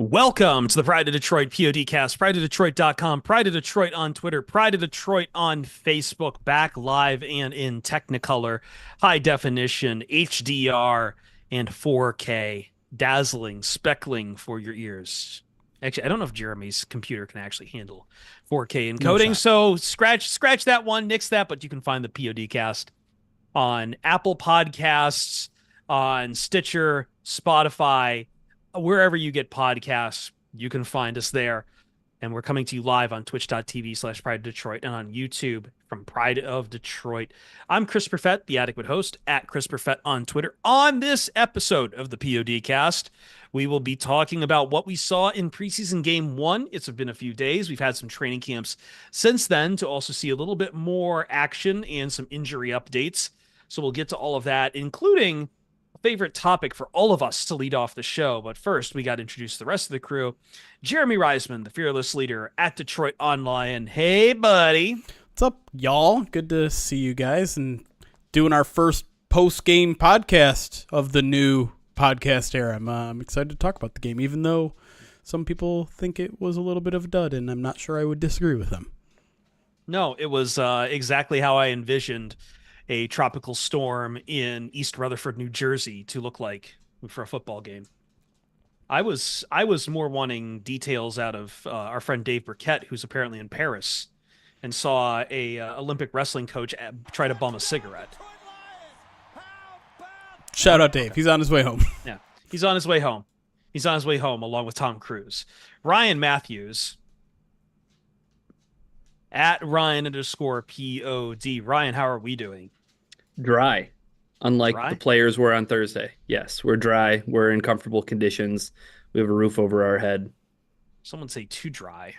Welcome to the Pride of Detroit PODcast, prideofdetroit.com, Pride of Detroit on Twitter, Pride of Detroit on Facebook, back live and in Technicolor, high definition, HDR, and 4K, dazzling, speckling for your ears. Actually, I don't know if Jeremy's computer can actually handle 4K encoding, so scratch that one, nix that, but you can find the PODcast on Apple Podcasts, on Stitcher, Spotify, wherever you get podcasts, you can find us there. And we're coming to you live on twitch.tv/Pride of Detroit and on YouTube from Pride of Detroit. I'm Chris Perfett, the adequate host, at Chris Perfett on Twitter. On this episode of the PODcast, we will be talking about what we saw in preseason game one. It's been a few days. We've had some training camps since then to also see a little bit more action and some injury updates. So we'll get to all of that, including favorite topic for all of us to lead off the show. But first, we got to introduce the rest of the crew. Jeremy Reisman, the fearless leader at Detroit Online. Hey, buddy. What's up, y'all? Good to see you guys and doing our first post-game podcast of the new podcast era. I'm excited to talk about the game, even though some people think it was a little bit of a dud, and I'm not sure I would disagree with them. No, it was exactly how I envisioned a tropical storm in East Rutherford, New Jersey to look like for a football game. I was more wanting details out of our friend Dave Burkett, who's apparently in Paris, and saw a Olympic wrestling coach try to bum a cigarette. Shout out Dave. He's on his way home. Yeah, he's on his way home. He's on his way home along with Tom Cruise. Ryan Matthews at Ryan_POD. Ryan, how are we doing? Dry, unlike Dry? the players were on Thursday. Yes, we're dry. We're in comfortable conditions. We have a roof over our head. Someone say too dry.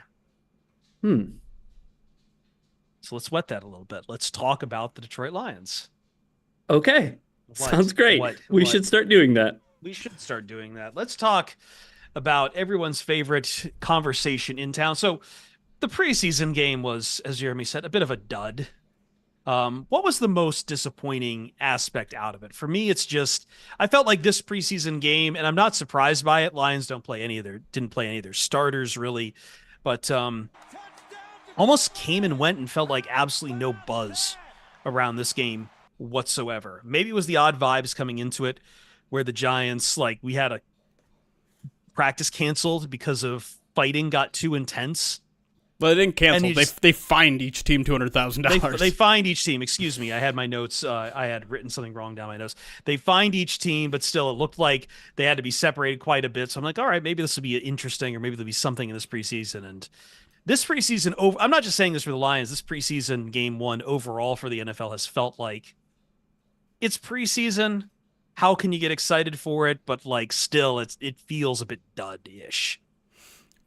So let's wet that a little bit. Let's talk about the Detroit Lions. Okay. Sounds great. We should start doing that. We should start doing that. Let's talk about everyone's favorite conversation in town. So the preseason game was, as Jeremy said, a bit of a dud. What was the most disappointing aspect out of it? For me, it's just, I felt like this preseason game, and I'm not surprised by it. Lions didn't play any of their starters really, but almost came and went and felt like absolutely no buzz around this game whatsoever. Maybe it was the odd vibes coming into it where the Giants, like, we had a practice canceled because of fighting got too intense. Well, they didn't cancel. They fined each team $200,000. They fined each team. Excuse me. I had my notes. I had written something wrong down my notes. They fined each team, but still it looked like they had to be separated quite a bit. So I'm like, all right, maybe this will be interesting, or maybe there'll be something in this preseason. And this preseason, I'm not just saying this for the Lions. This preseason game one overall for the NFL has felt like it's preseason. How can you get excited for it? But like, still, it feels a bit dud-ish.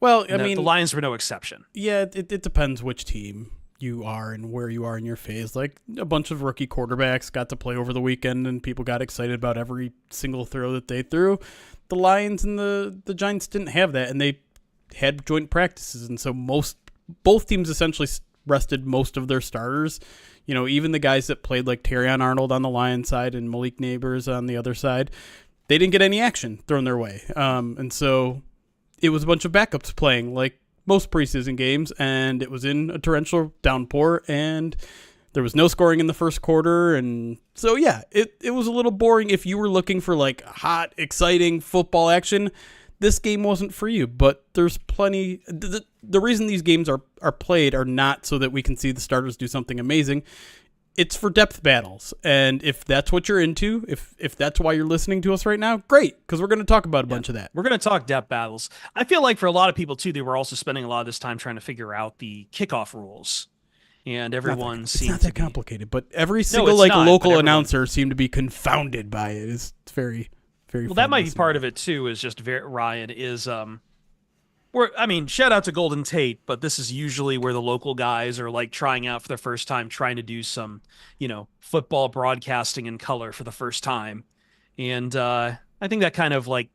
Well, I mean, the Lions were no exception. Yeah, it depends which team you are and where you are in your phase. Like, a bunch of rookie quarterbacks got to play over the weekend, and people got excited about every single throw that they threw. The Lions and the Giants didn't have that, and they had joint practices, and so both teams essentially rested most of their starters. You know, even the guys that played, like Terrion Arnold on the Lions side and Malik Neighbors on the other side, they didn't get any action thrown their way. And so it was a bunch of backups playing like most preseason games, and it was in a torrential downpour, and there was no scoring in the first quarter. And so, yeah, it was a little boring. If you were looking for like hot, exciting football action, this game wasn't for you. But there's plenty. The reason these games are played are not so that we can see the starters do something amazing. It's for depth battles. And if that's what you're into, if that's why you're listening to us right now, great, because we're going to talk about a bunch of that. We're going to talk depth battles. I feel like for a lot of people, too, they were also spending a lot of this time trying to figure out the kickoff rules. And everyone seemed It's not that complicated, but every single not, local announcer seemed to be confounded by it. It's very, very well, that might be part of it, too, is just Ryan is shout out to Golden Tate, but this is usually where the local guys are like trying out for the first time, trying to do some, football broadcasting in color for the first time. And I think that kind of like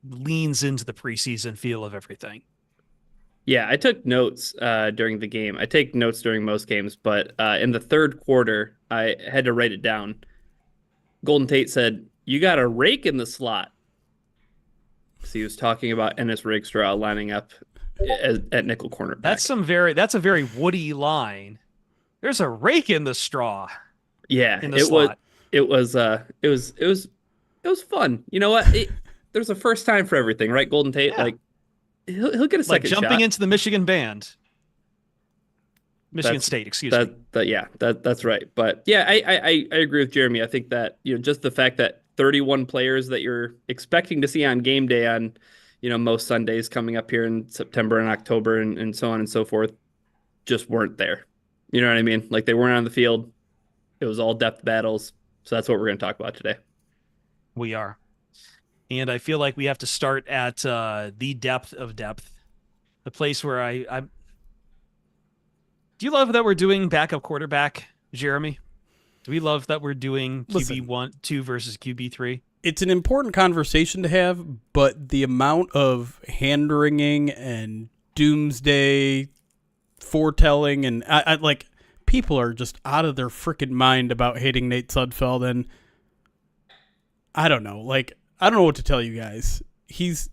leans into the preseason feel of everything. Yeah, I took notes during the game. I take notes during most games, but in the third quarter, I had to write it down. Golden Tate said, "You got a rake in the slot." So he was talking about Ennis Ragsstraw lining up at nickel cornerback. That's a very Woody line. There's a rake in the straw. Yeah, in the slot. It was fun. You know what? There's a first time for everything, right? Golden Tate, Yeah. like he'll get a second shot. Like jumping into the Michigan band. Michigan State, excuse me. That's right. But yeah, I agree with Jeremy. I think that, just the fact that 31 players that you're expecting to see on game day on, most Sundays coming up here in September and October and so on and so forth just weren't there. You know what I mean? Like, they weren't on the field. It was all depth battles. So that's what we're going to talk about today. We are. And I feel like we have to start at the depth of depth. The place where I do you love that we're doing backup quarterback, Jeremy? Do we love that we're doing QB2 versus QB3? It's an important conversation to have, but the amount of hand-wringing and doomsday foretelling and I like people are just out of their freaking mind about hating Nate Sudfeld, and I don't know. Like, I don't know what to tell you guys. He's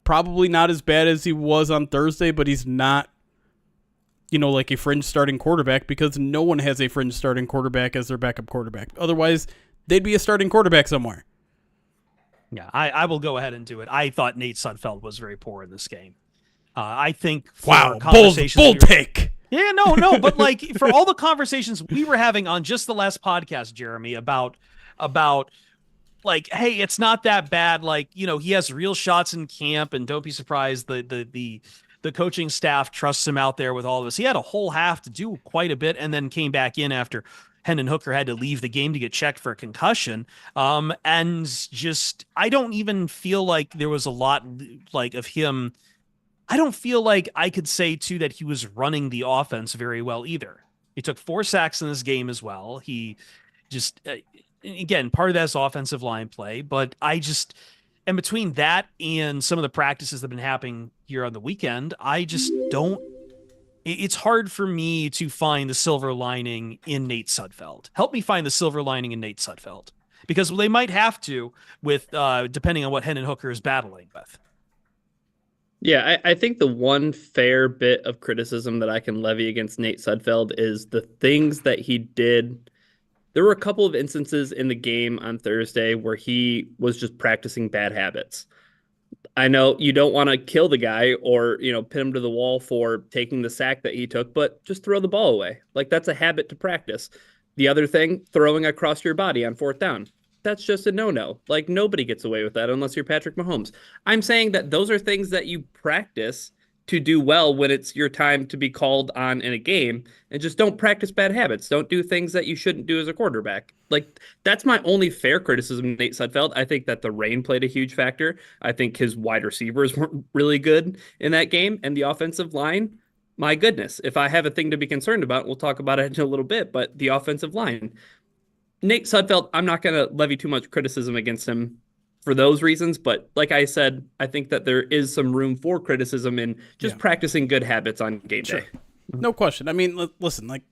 probably not as bad as he was on Thursday, but he's not, like a fringe starting quarterback, because no one has a fringe starting quarterback as their backup quarterback. Otherwise, they'd be a starting quarterback somewhere. Yeah, I will go ahead and do it. I thought Nate Sudfeld was very poor in this game. I think bold take. Yeah, no, but like for all the conversations we were having on just the last podcast, Jeremy, about like, hey, it's not that bad. Like, he has real shots in camp, and don't be surprised the coaching staff trusts him out there with all of this. He had a whole half to do quite a bit, and then came back in after Hendon Hooker had to leave the game to get checked for a concussion. And just, I don't even feel like there was a lot like of him. I don't feel like I could say too that he was running the offense very well either. He took 4 sacks in this game as well. He just, again, part of that's offensive line play, but and between that and some of the practices that have been happening here on the weekend, I just don't, it's hard for me to find the silver lining in Nate Sudfeld. Help me find the silver lining in Nate Sudfeld, because they might have to with, depending on what Hendon Hooker is battling with. Yeah, I think the one fair bit of criticism that I can levy against Nate Sudfeld is the things that he did. There were a couple of instances in the game on Thursday where he was just practicing bad habits. I know you don't want to kill the guy or, pin him to the wall for taking the sack that he took, but just throw the ball away. Like, that's a habit to practice. The other thing, throwing across your body on 4th down. That's just a no-no. Like, nobody gets away with that unless you're Patrick Mahomes. I'm saying that those are things that you practice to do well when it's your time to be called on in a game, and just don't practice bad habits. Don't do things that you shouldn't do as a quarterback. Like, that's my only fair criticism of Nate Sudfeld. I think that the rain played a huge factor. I think his wide receivers weren't really good in that game, and the offensive line, my goodness, if I have a thing to be concerned about, we'll talk about it in a little bit, but the offensive line. Nate Sudfeld, I'm not going to levy too much criticism against him for those reasons, but like I said, I think that there is some room for criticism in just practicing good habits on game day. No question. I mean, listen, like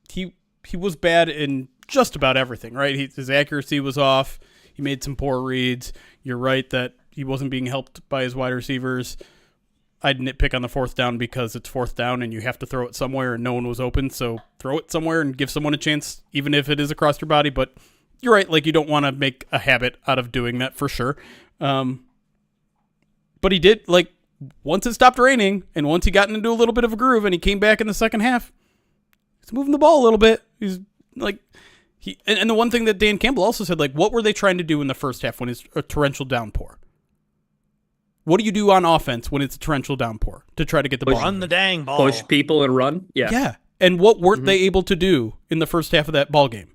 he was bad in just about everything, right? His accuracy was off. He made some poor reads. You're right that he wasn't being helped by his wide receivers. I'd nitpick on the 4th down because it's 4th down and you have to throw it somewhere and no one was open. So throw it somewhere and give someone a chance, even if it is across your body. But you're right. Like, you don't want to make a habit out of doing that for sure. But he did, like, once it stopped raining and once he got into a little bit of a groove and he came back in the second half, he's moving the ball a little bit. He's like, and the one thing that Dan Campbell also said, like, what were they trying to do in the first half when it's a torrential downpour? What do you do on offense when it's a torrential downpour to try to get the ball? Run the dang ball. Push people and run. Yeah. Yeah. And what weren't they able to do in the first half of that ball game?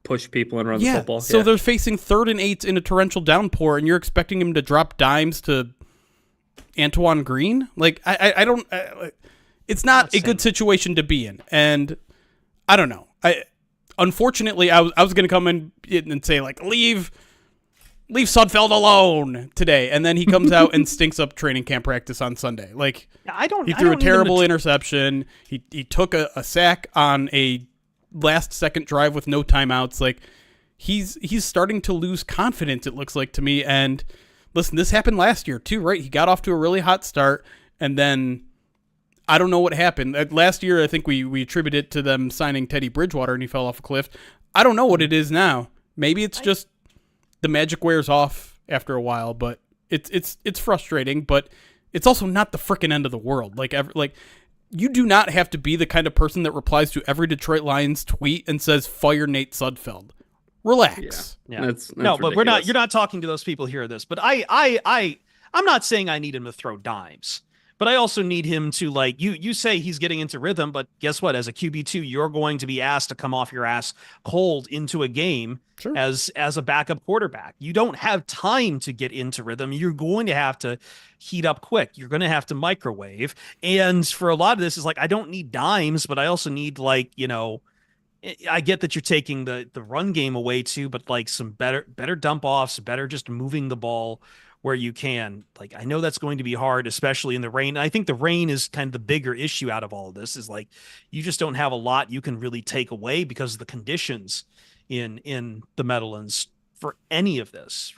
Push people and run the football. So they're facing 3rd and 8s in a torrential downpour, and you're expecting him to drop dimes to Antoine Green? Like, I don't. It's not a good situation to be in, and I don't know. Unfortunately, I was going to come in and say, like, leave Sudfeld alone today, and then he comes out and stinks up training camp practice on Sunday. Like, he threw a terrible interception. He took a sack on a last-second drive with no timeouts. Like, he's starting to lose confidence, it looks like to me, and listen, this happened last year too, right? He got off to a really hot start, and then I don't know what happened. Last year, I think we attribute it to them signing Teddy Bridgewater, and he fell off a cliff. I don't know what it is now. Maybe it's just the magic wears off after a while, but it's frustrating, but it's also not the frickin' end of the world. Like you do not have to be the kind of person that replies to every Detroit Lions tweet and says fire Nate Sudfeld. Relax. Yeah. That's no, but ridiculous. you're not talking to those people hear this. But I'm not saying I need him to throw dimes. But I also need him to, like, you say he's getting into rhythm, but guess what? As a QB2, you're going to be asked to come off your ass cold into a game as a backup quarterback. You don't have time to get into rhythm. You're going to have to heat up quick. You're going to have to microwave. And for a lot of this is like, I don't need dimes, but I also need, like, you know, I get that you're taking the run game away too, but like some better dump offs, better just moving the ball where you can. Like, I know that's going to be hard, especially in the rain. I think the rain is kind of the bigger issue out of all of this, is like, you just don't have a lot you can really take away because of the conditions in the Meadowlands for any of this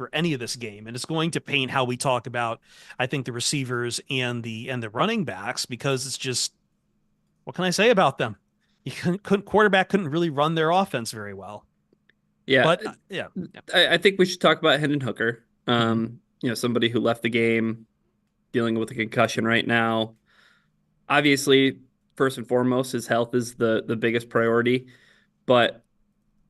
game. And it's going to paint how we talk about, I think, the receivers and the running backs, because it's just, what can I say about them? Quarterback couldn't really run their offense very well. Yeah. But I think we should talk about Hendon Hooker. You know, somebody who left the game dealing with a concussion right now. Obviously, first and foremost, his health is the biggest priority. But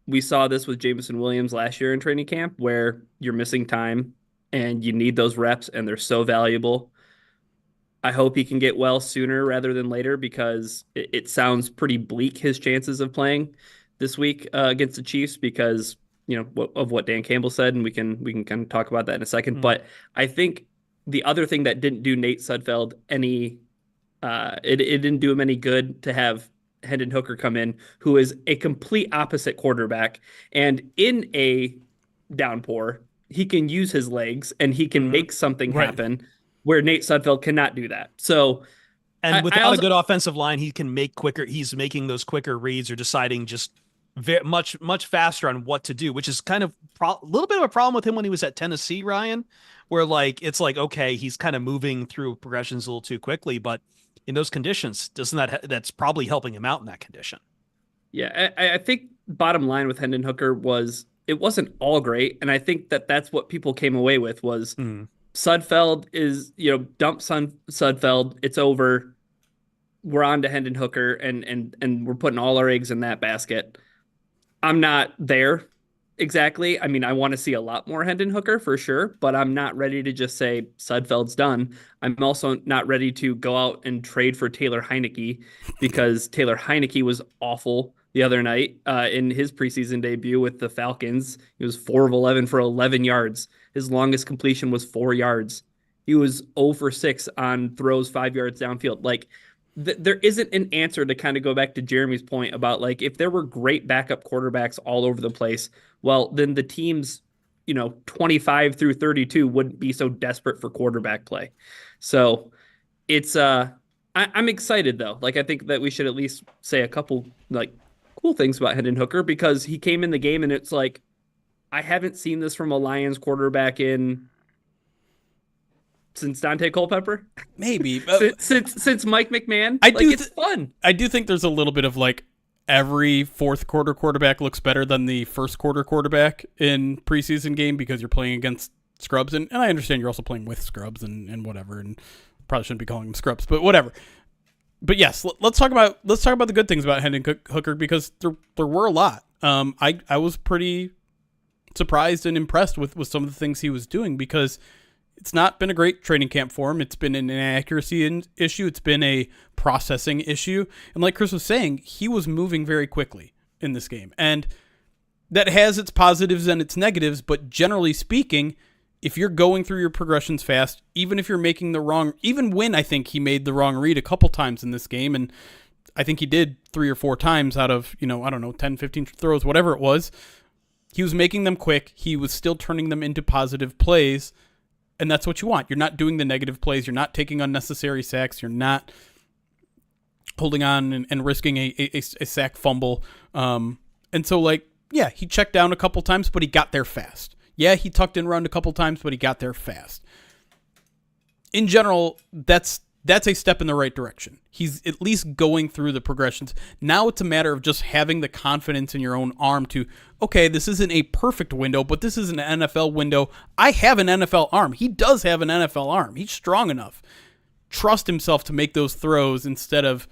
we saw this with Jameson Williams last year in training camp, where you're missing time and you need those reps, and they're so valuable. I hope he can get well sooner rather than later, because it sounds pretty bleak, his chances of playing this week against the Chiefs, because you know, of what Dan Campbell said, and we can kind of talk about that in a second. But I think the other thing that didn't do Nate Sudfeld it didn't do him any good to have Hendon Hooker come in, who is a complete opposite quarterback. And in a downpour, he can use his legs and he can make something happen where Nate Sudfeld cannot do that. So, and without a good offensive line, he can make quicker. He's making those quicker reads or deciding just much faster on what to do, which is kind of a little bit of a problem with him when he was at Tennessee, Ryan, where like it's like, okay, he's kind of moving through progressions a little too quickly, but in those conditions, that's probably helping him out in that condition. Yeah, I think bottom line with Hendon Hooker was it wasn't all great, and I think that's what people came away with was Sudfeld is, you know, dump Sudfeld, it's over. We're on to Hendon Hooker, and we're putting all our eggs in that basket. I'm not there exactly. I mean, I want to see a lot more Hendon Hooker for sure, but I'm not ready to just say Sudfeld's done. I'm also not ready to go out and trade for Taylor Heineke, because Taylor Heineke was awful the other night in his preseason debut with the Falcons. He was 4 of 11 for 11 yards. His longest completion was 4 yards. He was 0 for 6 on throws 5 yards downfield. Like, there isn't an answer, to kind of go back to Jeremy's point about, like, if there were great backup quarterbacks all over the place, well, then the teams, you know, 25 through 32 wouldn't be so desperate for quarterback play. So it's, I'm excited though. Like, I think that we should at least say a couple like cool things about Hendon Hooker, because he came in the game and it's like, I haven't seen this from a Lions quarterback since Dante Culpepper, maybe since Mike McMahon. It's fun. I do think there's a little bit of like every fourth quarter quarterback looks better than the first quarter quarterback in preseason game, because you're playing against scrubs, and I understand you're also playing with scrubs and whatever, and probably shouldn't be calling them scrubs, but whatever. But yes, let's talk about the good things about Hendon Hooker, because there were a lot. I was pretty surprised and impressed with some of the things he was doing, because it's not been a great training camp for him. It's been an inaccuracy issue. It's been a processing issue. And like Chris was saying, he was moving very quickly in this game. And that has its positives and its negatives, but generally speaking, if you're going through your progressions fast, even if you're making even when I think he made the wrong read a couple times in this game, and I think he did 3 or 4 times out of, 10, 15 throws, whatever it was, he was making them quick. He was still turning them into positive plays. And that's what you want. You're not doing the negative plays. You're not taking unnecessary sacks. You're not holding on and risking a sack fumble. And so, he checked down a couple times, but he got there fast. Yeah, he tucked in around a couple times, but he got there fast. In general, that's a step in the right direction. He's at least going through the progressions. Now it's a matter of just having the confidence in your own arm to, okay, this isn't a perfect window, but this is an NFL window. I have an NFL arm. He does have an NFL arm. He's strong enough. Trust himself to make those throws instead of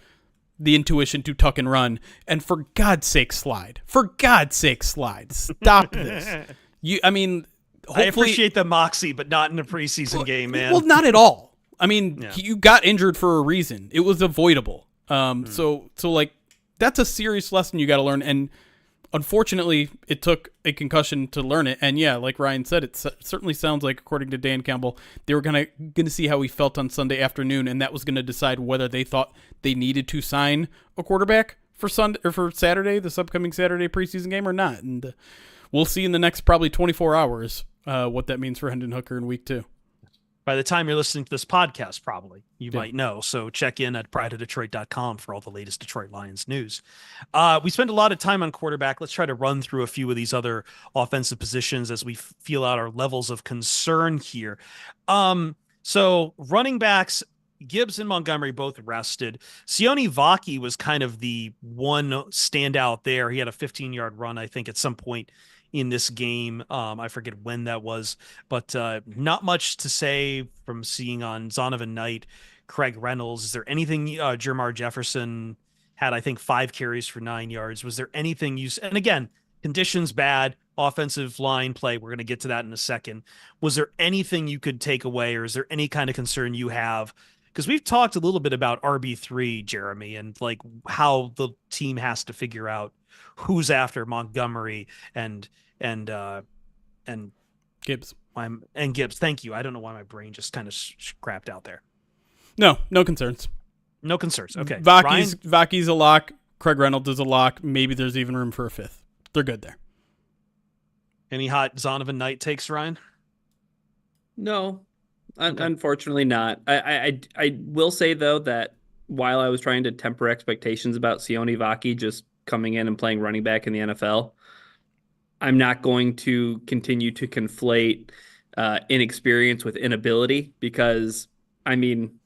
the intuition to tuck and run. And for God's sake, slide. For God's sake, slide. Stop this. Hopefully, I appreciate the moxie, but not in a preseason game, man. Well, not at all. I mean, you got injured for a reason. It was avoidable. So like, that's a serious lesson you got to learn. And unfortunately, it took a concussion to learn it. And yeah, like Ryan said, it certainly sounds like, according to Dan Campbell, they were gonna see how he felt on Sunday afternoon, and that was gonna decide whether they thought they needed to sign a quarterback for Sunday or for Saturday, this upcoming Saturday preseason game, or not. And we'll see in the next probably 24 hours what that means for Hendon Hooker in week 2. By the time you're listening to this podcast, probably, you might know. So check in at prideofdetroit.com for all the latest Detroit Lions news. We spend a lot of time on quarterback. Let's try to run through a few of these other offensive positions as we feel out our levels of concern here. So running backs, Gibbs and Montgomery both rested. Soni Vaki was kind of the one standout there. He had a 15-yard run, I think, at some point in this game. I forget when that was, but not much to say from seeing on Zonovan Knight, Craig Reynolds. Is there anything Jermar Jefferson had, I think, 5 carries for 9 yards. Was there anything and again, conditions bad, offensive line play. We're going to get to that in a second. Was there anything you could take away, or is there any kind of concern you have? Because we've talked a little bit about RB3, Jeremy, and like how the team has to figure out who's after Montgomery and Gibbs. And Gibbs. Thank you. I don't know why my brain just kind of crapped out there. No concerns. No concerns. Okay. Vaki's a lock. Craig Reynolds is a lock. Maybe there's even room for a 5th. They're good there. Any hot Zonovan Knight takes, Ryan? No, okay. Unfortunately not. I will say, though, that while I was trying to temper expectations about Soni Vaki just coming in and playing running back in the NFL, I'm not going to continue to conflate inexperience with inability, because, I mean,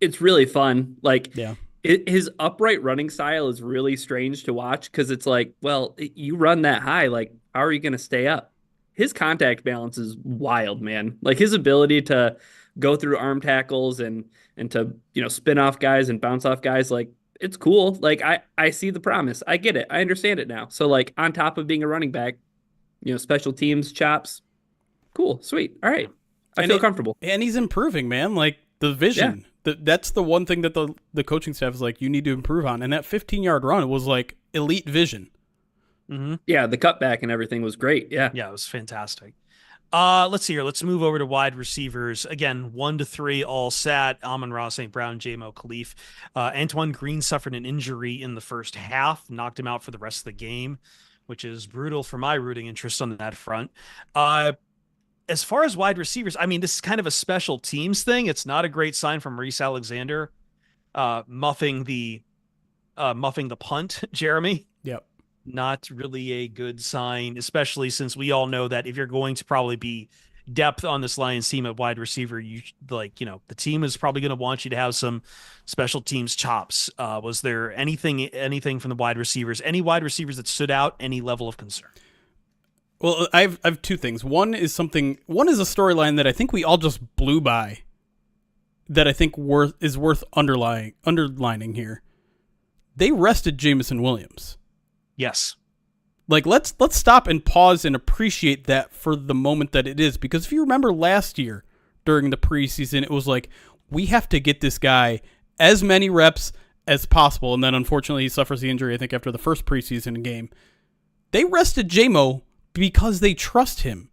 it's really fun. Like, yeah. His upright running style is really strange to watch, because it's like, well, you run that high, like, how are you going to stay up? His contact balance is wild, man. Like, his ability to go through arm tackles and to, spin off guys and bounce off guys, like, it's cool. Like, I see the promise. I get it. I understand it now. So, like, on top of being a running back, special teams chops, cool, sweet. All right. I feel comfortable. And he's improving, man. Like, the vision. Yeah. That's the one thing that the coaching staff is like, you need to improve on. And that 15-yard run was like elite vision. Mm-hmm. Yeah, the cutback and everything was great. Yeah. Yeah, it was fantastic. Let's see here. Let's move over to wide receivers. Again, 1 to 3 all sat. Amon-Ra St. Brown, J-Mo Khalif. Antoine Green suffered an injury in the first half, knocked him out for the rest of the game, which is brutal for my rooting interest on that front. As far as wide receivers, I mean, this is kind of a special teams thing. It's not a great sign from Reese Alexander muffing the punt, Jeremy. Yep. Not really a good sign, especially since we all know that if you're going to probably be depth on this Lions team at wide receiver, the team is probably going to want you to have some special teams chops. Was there anything from the wide receivers, any wide receivers that stood out, any level of concern? Well, I've 2 things. One is a storyline that I think we all just blew by, that I think is worth underlining here. They rested Jameson Williams. Yes. Like, let's stop and pause and appreciate that for the moment that it is. Because if you remember last year during the preseason, it was like, we have to get this guy as many reps as possible. And then unfortunately he suffers the injury, I think, after the first preseason game. They rested J-Mo because they trust him.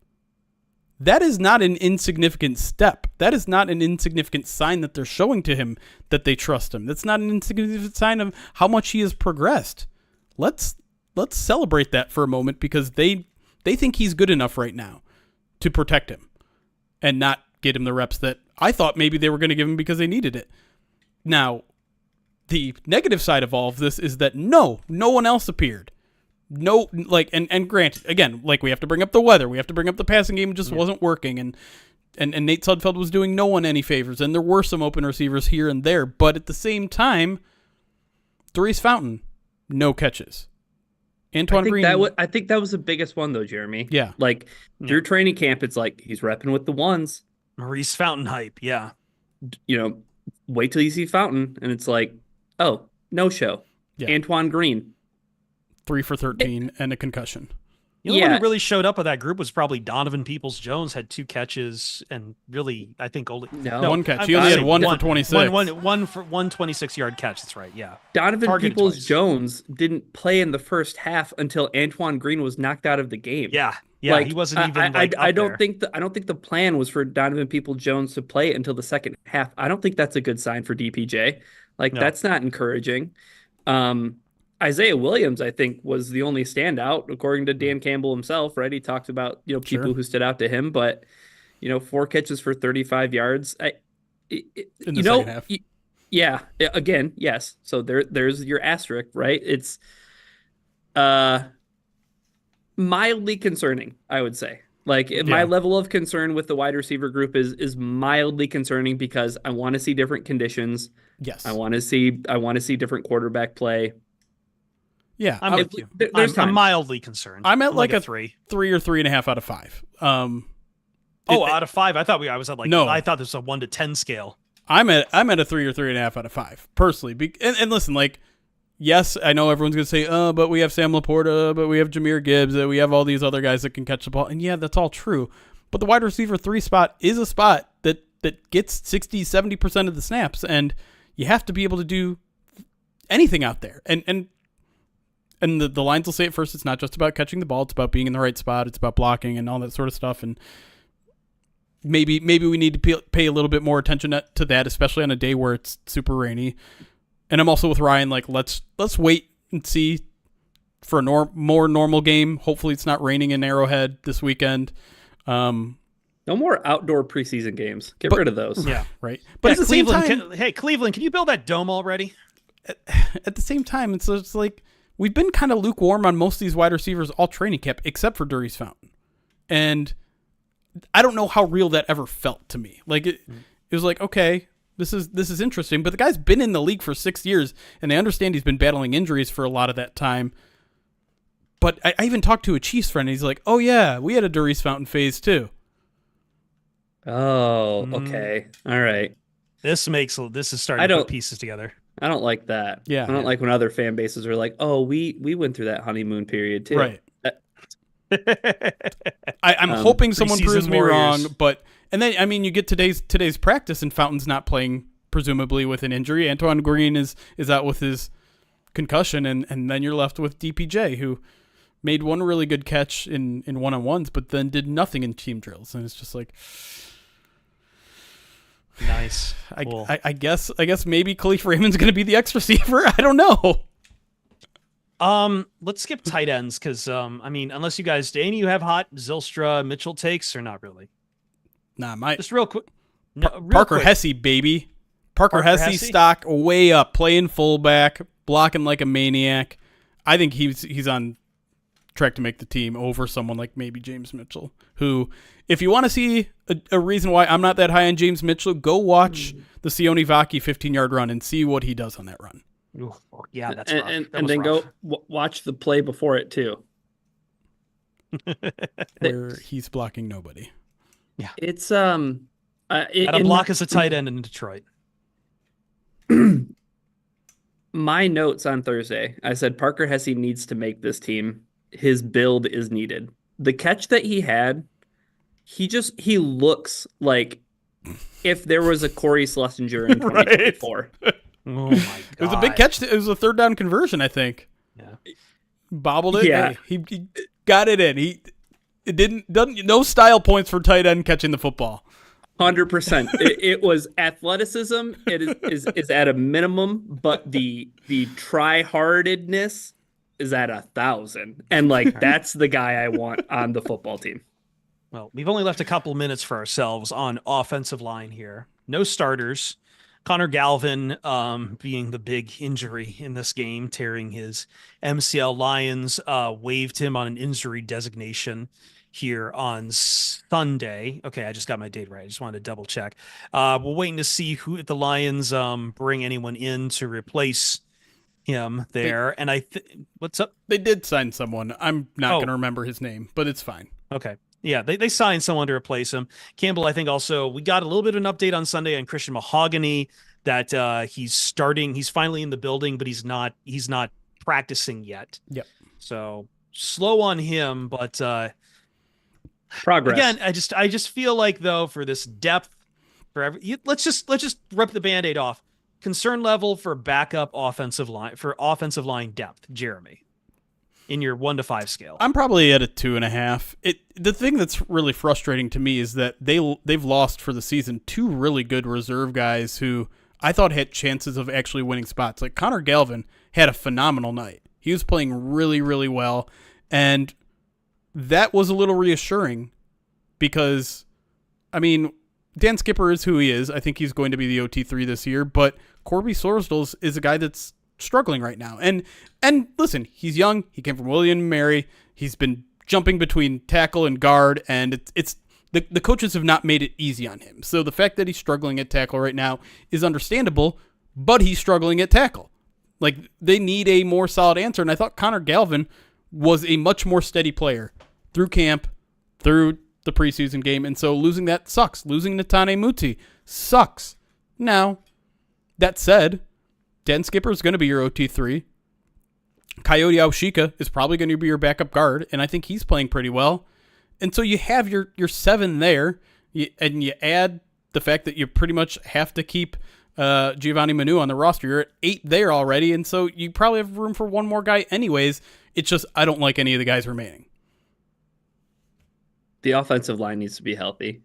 That is not an insignificant step. That is not an insignificant sign that they're showing to him that they trust him. That's not an insignificant sign of how much he has progressed. Let's celebrate that for a moment, because they think he's good enough right now to protect him and not get him the reps that I thought maybe they were going to give him because they needed it. Now, the negative side of all of this is that no one else appeared. No, like, and granted, again, like, we have to bring up the weather. We have to bring up the passing game just wasn't working. And Nate Sudfeld was doing no one any favors. And there were some open receivers here and there. But at the same time, Darius Fountain, no catches. Antoine Green. I think that was the biggest one, though, Jeremy. Yeah. Like, through training camp, it's like he's repping with the ones. Maurice Fountain hype. Yeah. You know, wait till you see Fountain, and it's like, oh, no show. Yeah. Antoine Green. 3 for 13 and a concussion. The only one who really showed up with that group was probably Donovan Peoples-Jones, had 2 catches and really, I think only one catch. He only had one for 26. One for 126-yard catch. That's right. Yeah. Donovan Peoples-Jones didn't play in the first half until Antoine Green was knocked out of the game. Yeah. Yeah. Like, he wasn't even. I don't think the plan was for Donovan Peoples-Jones to play until the second half. I don't think that's a good sign for DPJ. Like, that's not encouraging. Isaiah Williams, I think, was the only standout, according to Dan Campbell himself, right? He talked about, people who stood out to him, but, 4 catches for 35 yards. In the second half. Yeah, again, yes. So there's your asterisk, right? It's mildly concerning, I would say. Like, my level of concern with the wide receiver group is mildly concerning because I want to see different conditions. Yes. I want to see different quarterback play. Yeah, I'm with you. I'm mildly concerned. I'm at like a 3 or 3.5 out of 5. Out of 5. I thought I was at like no. I thought this was a 1 to 10 scale. I'm at a 3 or 3.5 out of 5 personally. And listen, like, yes, I know everyone's gonna say, but we have Sam Laporta, but we have Jahmyr Gibbs, we have all these other guys that can catch the ball, and yeah, that's all true. But the wide receiver 3 spot is a spot that gets 60-70% of the snaps, and you have to be able to do anything out there. And the lines will say it first. It's not just about catching the ball. It's about being in the right spot. It's about blocking and all that sort of stuff. And maybe we need to pay a little bit more attention to that, especially on a day where it's super rainy. And I'm also with Ryan. Like, let's wait and see for a more normal game. Hopefully, it's not raining in Arrowhead this weekend. No more outdoor preseason games. Get rid of those. Yeah, right. But at the same time, Cleveland, can you build that dome already? At the same time, it's like, we've been kind of lukewarm on most of these wide receivers all training camp, except for Darius Fountain. And I don't know how real that ever felt to me. Like, it was like, okay, this is interesting, but the guy's been in the league for 6 years, and I understand he's been battling injuries for a lot of that time. But I even talked to a Chiefs friend, and he's like, oh yeah, we had a Darius Fountain phase too. Oh, okay. All right. This is starting to put pieces together. I don't like that. Yeah. I don't like when other fan bases are like, oh, we went through that honeymoon period too. Right. I'm hoping someone proves me wrong, but and then I mean you get today's practice and Fountain's not playing, presumably with an injury. Antoine Green is out with his concussion, and then you're left with DPJ, who made one really good catch in one-on-ones, but then did nothing in team drills, and it's just like, nice. Cool. I guess maybe Khalif Raymond's going to be the X receiver. I don't know. Let's skip tight ends because I mean, unless you guys, do any of you have hot Zylstra Mitchell takes or not really? Nah, just real quick. Parker Hesse, baby. Parker Hesse stock way up, playing fullback, blocking like a maniac. I think he's on track to make the team over someone like maybe James Mitchell, who, if you want to see a reason why I'm not that high on James Mitchell, go watch the Soni Vaki 15-yard run and see what he does on that run. Ooh, yeah, that's rough. And then rough. Go watch the play before it too, where he's blocking nobody. Yeah, it's at a block as a tight end in Detroit. My notes on Thursday, I said Parker Hesse needs to make this team. His build is needed. The catch that he had, he looks like if there was a Corey Schlesinger in 2024. Oh my god! It was a big catch. It was a third down conversion, I think. Yeah, bobbled it. Yeah, he got it in. No style points for tight end catching the football. 100%. It was athleticism. It is at a minimum, but the try-heartedness is at 1,000, and like that's the guy I want on the football team. Well, we've only left a couple minutes for ourselves on offensive line here. No starters. Connor Galvin being the big injury in this game, tearing his MCL. Lions waived him on an injury designation here on Sunday. Okay, I just got my date right. I just wanted to double check. We're waiting to see who if the Lions bring anyone in to replace him there. And what's up? They did sign someone. I'm not Oh. going to remember his name, but it's fine. Okay. Yeah, they signed someone to replace him. Campbell, I think also, we got a little bit of an update on Sunday on Christian Mahogany that he's finally in the building, but he's not practicing yet. Yep. So slow on him, but Progress. again, I just feel like though for this depth let's just rip the Band-Aid off. Concern level for backup offensive line depth, Jeremy, in your 1 to 5 scale. I'm probably at a 2.5. The thing that's really frustrating to me is that they've lost for the season 2 really good reserve guys who I thought had chances of actually winning spots. Like Connor Galvin had a phenomenal night. He was playing really, really well, and that was a little reassuring because, I mean, Dan Skipper is who he is. I think he's going to be the OT3 this year, but Corby Sorsdals is a guy that's struggling right now. And listen, he's young. He came from William & Mary. He's been jumping between tackle and guard, and it's the coaches have not made it easy on him. So the fact that he's struggling at tackle right now is understandable, but he's struggling at tackle. Like, they need a more solid answer, and I thought Connor Galvin was a much more steady player through camp, through the preseason game, and so losing that sucks. Losing Netane Muti sucks. Now, that said, Dan Skipper is going to be your OT3. Coyote Aushika is probably going to be your backup guard, and I think he's playing pretty well. And so you have your 7 there, and you add the fact that you pretty much have to keep Giovanni Manu on the roster. You're at 8 there already, and so you probably have room for one more guy anyways. It's just I don't like any of the guys remaining. The offensive line needs to be healthy.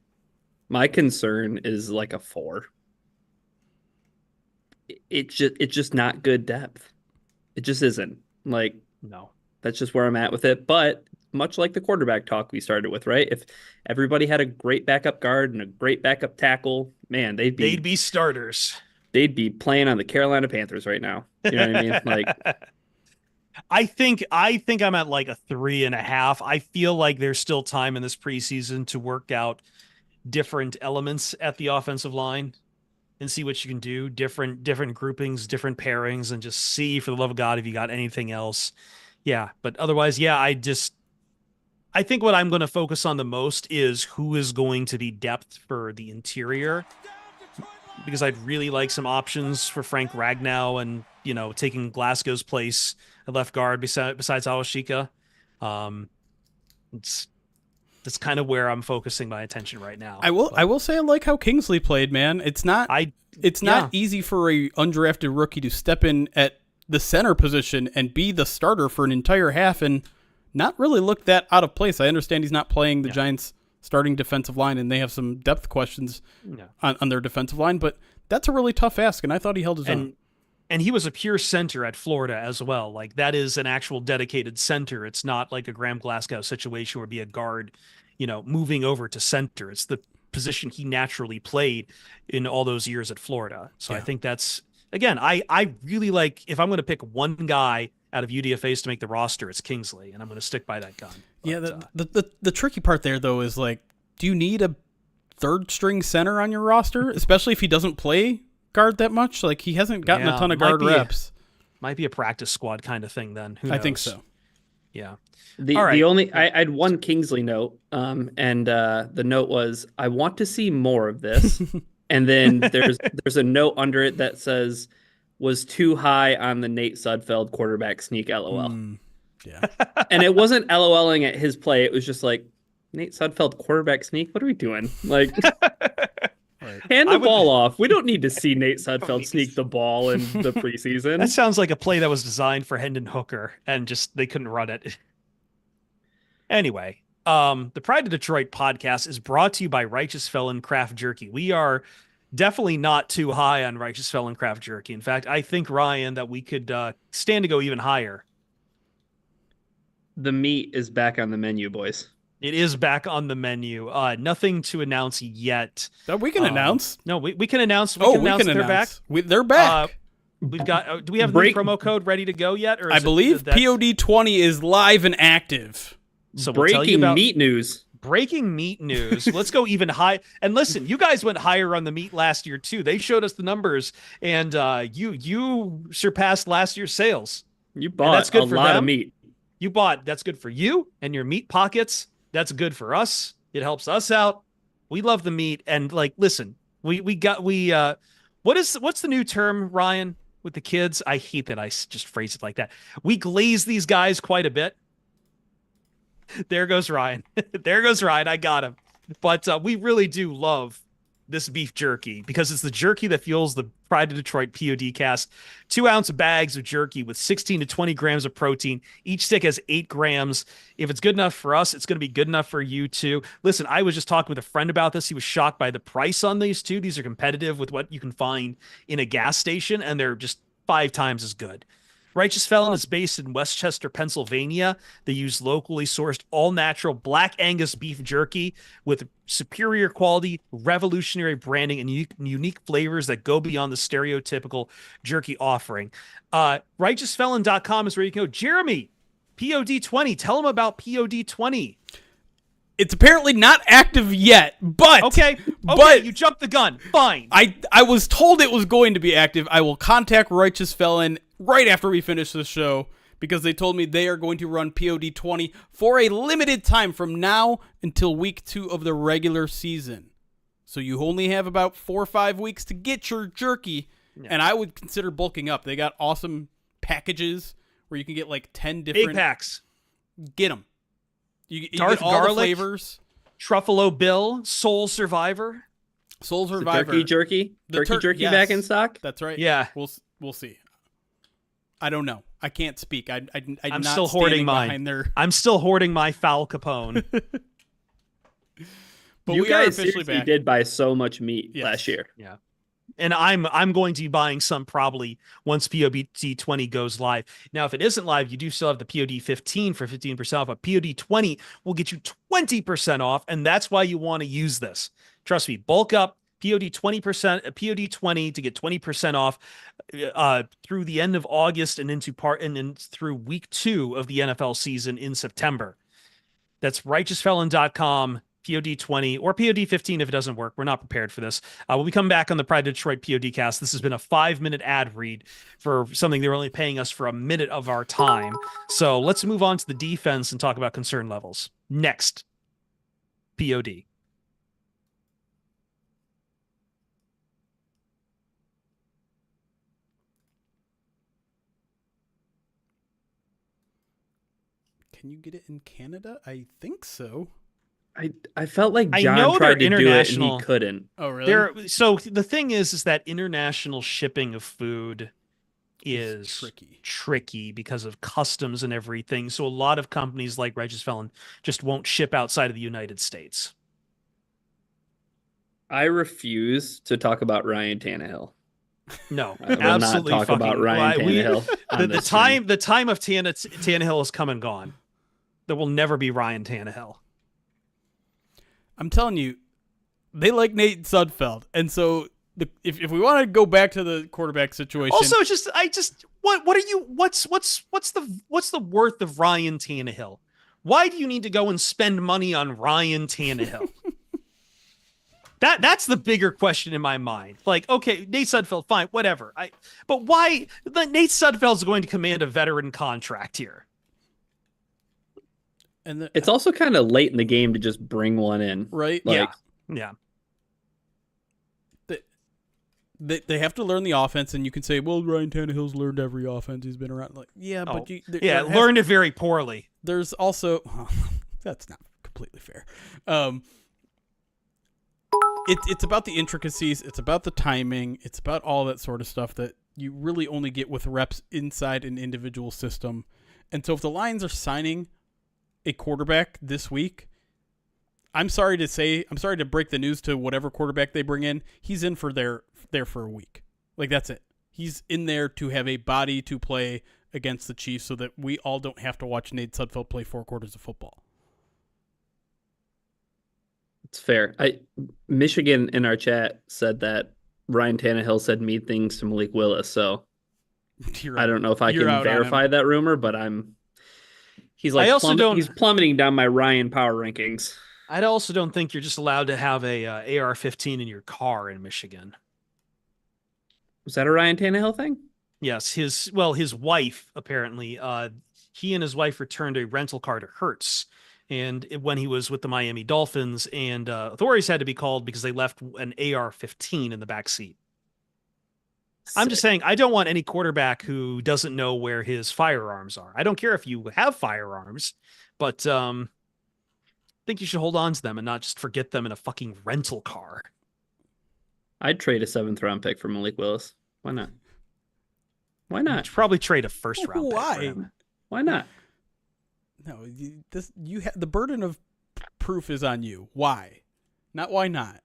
My concern is like a 4. It's just not good depth. It just isn't. Like, No. That's just where I'm at with it. But much like the quarterback talk we started with, right? If everybody had a great backup guard and a great backup tackle, man, they'd be starters. They'd be playing on the Carolina Panthers right now. You know what I mean? Like, I think I'm at like a 3.5. I feel like there's still time in this preseason to work out different elements at the offensive line and see what you can do, different groupings, different pairings, and just see, for the love of God, if you got anything else. Yeah, but otherwise, yeah, I think what I'm going to focus on the most is who is going to be depth for the interior, because I'd really like some options for Frank Ragnow and, taking Glasgow's place at left guard besides Awashika. That's kind of where I'm focusing my attention right now. I will say I like how Kingsley played, man. It's not easy for a undrafted rookie to step in at the center position and be the starter for an entire half and not really look that out of place. I understand he's not playing the Giants' starting defensive line, and they have some depth questions on their defensive line, but that's a really tough ask, and I thought he held his own. And he was a pure center at Florida as well. Like, that is an actual dedicated center. It's not like a Graham Glasgow situation where it'd be a guard, moving over to center. It's the position he naturally played in all those years at Florida. So I think that's, again, I really like, if I'm going to pick one guy out of UDFA's to make the roster, it's Kingsley, and I'm going to stick by that gun. But, the tricky part there, though, is like, do you need a third string center on your roster, especially if he doesn't play guard that much? Like, he hasn't gotten a ton of guard reps. Might be a practice squad kind of thing then. Who knows? I think so. Yeah. I had one Kingsley note, and the note was, I want to see more of this. And then there's a note under it that says, was too high on the Nate Sudfeld quarterback sneak, LOL. Yeah. And it wasn't LOLing at his play. It was just like, Nate Sudfeld quarterback sneak? What are we doing? Like, hand the ball off. We don't need to see Nate Sudfeld sneak the ball in the preseason. That sounds like a play that was designed for Hendon Hooker, and just they couldn't run it. Anyway, the Pride of Detroit podcast is brought to you by Righteous Felon Craft Jerky. We are definitely not too high on Righteous Felon Craft Jerky. In fact, I think, Ryan, that we could stand to go even higher. The meat is back on the menu, boys. It is back on the menu. Nothing to announce yet. That we can announce. No, we can announce. We can announce they're back. They're back. We've got. Do we have the promo code ready to go yet? Or I believe POD20 is live and active. So we'll tell you breaking about meat news. Breaking meat news. Let's go even high. And listen, you guys went higher on the meat last year too. They showed us the numbers, and you surpassed last year's sales. You bought that's good a for lot them. of meat. You bought. That's good for you and your meat pockets. That's good for us. It helps us out. We love the meat. And like, listen, what's the new term, Ryan, with the kids? I hate that I just phrase it like that. We glaze these guys quite a bit. There goes Ryan. There goes Ryan. I got him. But we really do love this beef jerky because it's the jerky that fuels the Pride of Detroit POD cast. 2-ounce bags of jerky with 16 to 20 grams of protein. Each stick has 8 grams. If it's good enough for us, it's going to be good enough for you too. Listen, I was just talking with a friend about this. He was shocked by the price on these two. These are competitive with what you can find in a gas station, and they're just 5 times as good. Righteous Felon is based in Westchester, Pennsylvania. They use locally sourced all-natural Black Angus beef jerky with superior quality, revolutionary branding, and unique flavors that go beyond the stereotypical jerky offering. RighteousFelon.com is where you can go. Jeremy, POD20, tell them about POD20. It's apparently not active yet, but... Okay, but you jumped the gun. Fine. I was told it was going to be active. I will contact Righteous Felon right after we finish this show because they told me they are going to run POD20 for a limited time from now until week 2 of the regular season. So you only have about 4 or 5 weeks to get your jerky, and I would consider bulking up. They got awesome packages where you can get like 10 different... 8 packs. Get them. You Darth get all Garlic, the flavors. Truffalo Bill, Soul Survivor. Soul Survivor. Turkey jerky? Turkey jerky yes, back in stock? That's right. Yeah. We'll see. I don't know. I can't speak. I'm not still hoarding mine. I'm still hoarding my Foul Capone. But you guys seriously did buy so much meat last year. Yeah. And I'm going to be buying some probably once POD 20 goes live. Now, if it isn't live, you do still have the POD 15 for 15% off. But POD 20 will get you 20% off, and that's why you want to use this. Trust me, bulk up. POD 20%, POD 20 to get 20% off through the end of August and then through week 2 of the NFL season in September. That's righteousfelon.com. POD 20 or POD 15 if it doesn't work. We're not prepared for this. We'll be coming back on the Pride of Detroit POD cast. This has been a 5-minute ad read for something they're only paying us for a minute of our time. So let's move on to the defense and talk about concern levels. Next, POD. Can you get it in Canada? I think so. I felt like John tried to do it and he couldn't. Oh, really? So the thing is that international shipping of food is tricky because of customs and everything. So a lot of companies like Righteous Felon just won't ship outside of the United States. I refuse to talk about Ryan Tannehill. No, I will absolutely not talk about Ryan Tannehill. The time of Tannehill has come and gone. There will never be Ryan Tannehill. I'm telling you, they like Nate Sudfeld, and so if we want to go back to the quarterback situation, also what's the worth of Ryan Tannehill? Why do you need to go and spend money on Ryan Tannehill? That's the bigger question in my mind. Like, okay, Nate Sudfeld, fine, whatever. But why Nate Sudfeld's going to command a veteran contract here? And it's also kind of late in the game to just bring one in, right? Like, yeah. They have to learn the offense, and you can say, "Well, Ryan Tannehill's learned every offense he's been around." Like, yeah, but learned it very poorly. There's also that's not completely fair. It's about the intricacies. It's about the timing. It's about all that sort of stuff that you really only get with reps inside an individual system. And so, if the Lions are signing a quarterback this week, I'm sorry to break the news to whatever quarterback they bring in. He's in for there for a week. Like, that's it. He's in there to have a body to play against the Chiefs so that we all don't have to watch Nate Sudfeld play 4 quarters of football. It's fair. Michigan in our chat said that Ryan Tannehill said mean things to Malik Willis, so I don't know if I can verify that rumor, but he's plummeting down my Ryan power rankings. I also don't think you're just allowed to have a AR-15 in your car in Michigan. Was that a Ryan Tannehill thing? Yes, his wife apparently. He and his wife returned a rental car to Hertz, and when he was with the Miami Dolphins, and authorities had to be called because they left an AR-15 in the back seat. Sick. I'm just saying, I don't want any quarterback who doesn't know where his firearms are. I don't care if you have firearms, but I think you should hold on to them and not just forget them in a fucking rental car. I'd trade a 7th round pick for Malik Willis. Why not? Why not? You'd probably trade a 1st round pick for him. Why not? No, you have the burden of proof is on you. Why? Not why not.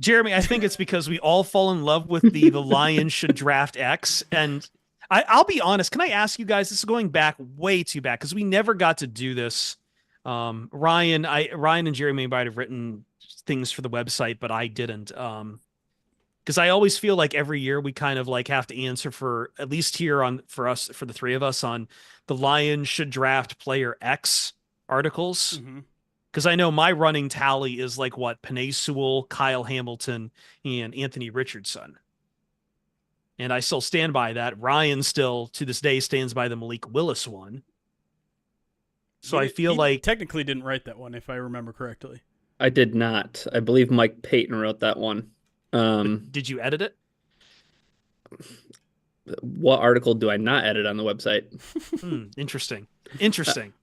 Jeremy, I think it's because we all fall in love with the Lions should draft X. And I'll be honest. Can I ask you guys, this is going back way too back because we never got to do this. Ryan and Jeremy might have written things for the website, but I didn't. Because I always feel like every year we kind of like have to answer for, at least here for the three of us, on the Lions should draft player X articles. Mm-hmm. Because I know my running tally is like what? Penei Sewell, Kyle Hamilton, and Anthony Richardson. And I still stand by that. Ryan still, to this day, stands by the Malik Willis one. So I feel like... technically didn't write that one, if I remember correctly. I did not. I believe Mike Payton wrote that one. Did you edit it? What article do I not edit on the website? Interesting.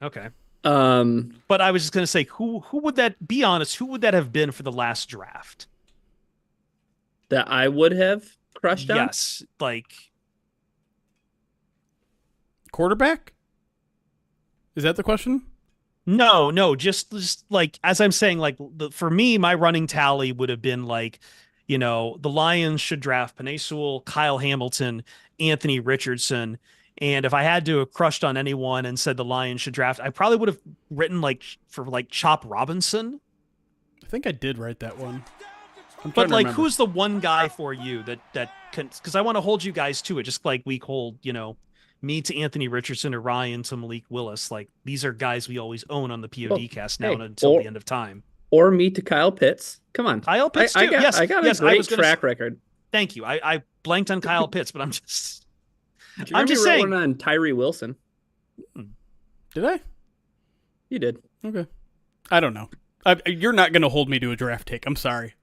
Okay. But I was just going to say, who would that be? Honest, who would that have been for the last draft? That I would have crushed on? Yes, like quarterback. Is that the question? No, just like as I'm saying, like for me, my running tally would have been like, you know, the Lions should draft Penei Sewell, Kyle Hamilton, Anthony Richardson. And if I had to have crushed on anyone and said the Lions should draft, I probably would have written like for like Chop Robinson. I think I did write that one. But like, who's the one guy for you that can? Because I want to hold you guys to it, just like we hold, you know, me to Anthony Richardson or Ryan to Malik Willis. Like these are guys we always own on the PODcast now until the end of time. Or me to Kyle Pitts. Come on, Kyle Pitts too. I got a great track record. Thank you. I blanked on Kyle Pitts, but I'm just saying. One on Tyree Wilson. Did I? You did. Okay. I don't know. You're not going to hold me to a draft take. I'm sorry.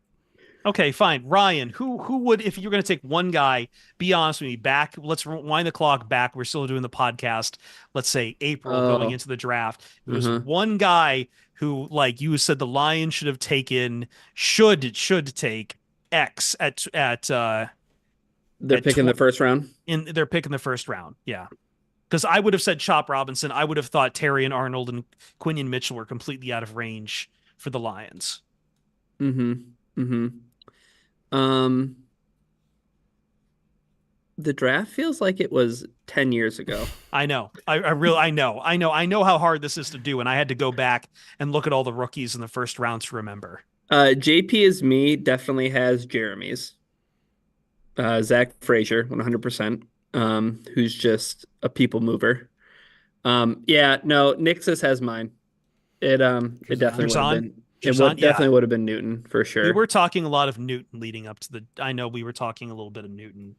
Okay, fine. Ryan, who would, if you're going to take one guy, be honest with me, back, let's rewind the clock back. We're still doing the podcast. Let's say April going into the draft. There was one guy who, like you said, the Lions should have taken, should take X at they're picking the first round. They're picking the first round. Yeah. Because I would have said Chop Robinson. I would have thought Terry and Arnold and Quinion Mitchell were completely out of range for the Lions. The draft feels like it was 10 years ago. I know. I know how hard this is to do, and I had to go back and look at all the rookies in the first round to remember. JP is me definitely has Jeremy's. Zach Frazier, 100%. Who's just a people mover. Nixus has mine. It definitely would have been. Definitely would have been Newton for sure. We were talking a lot of Newton leading up to the. I know we were talking a little bit of Newton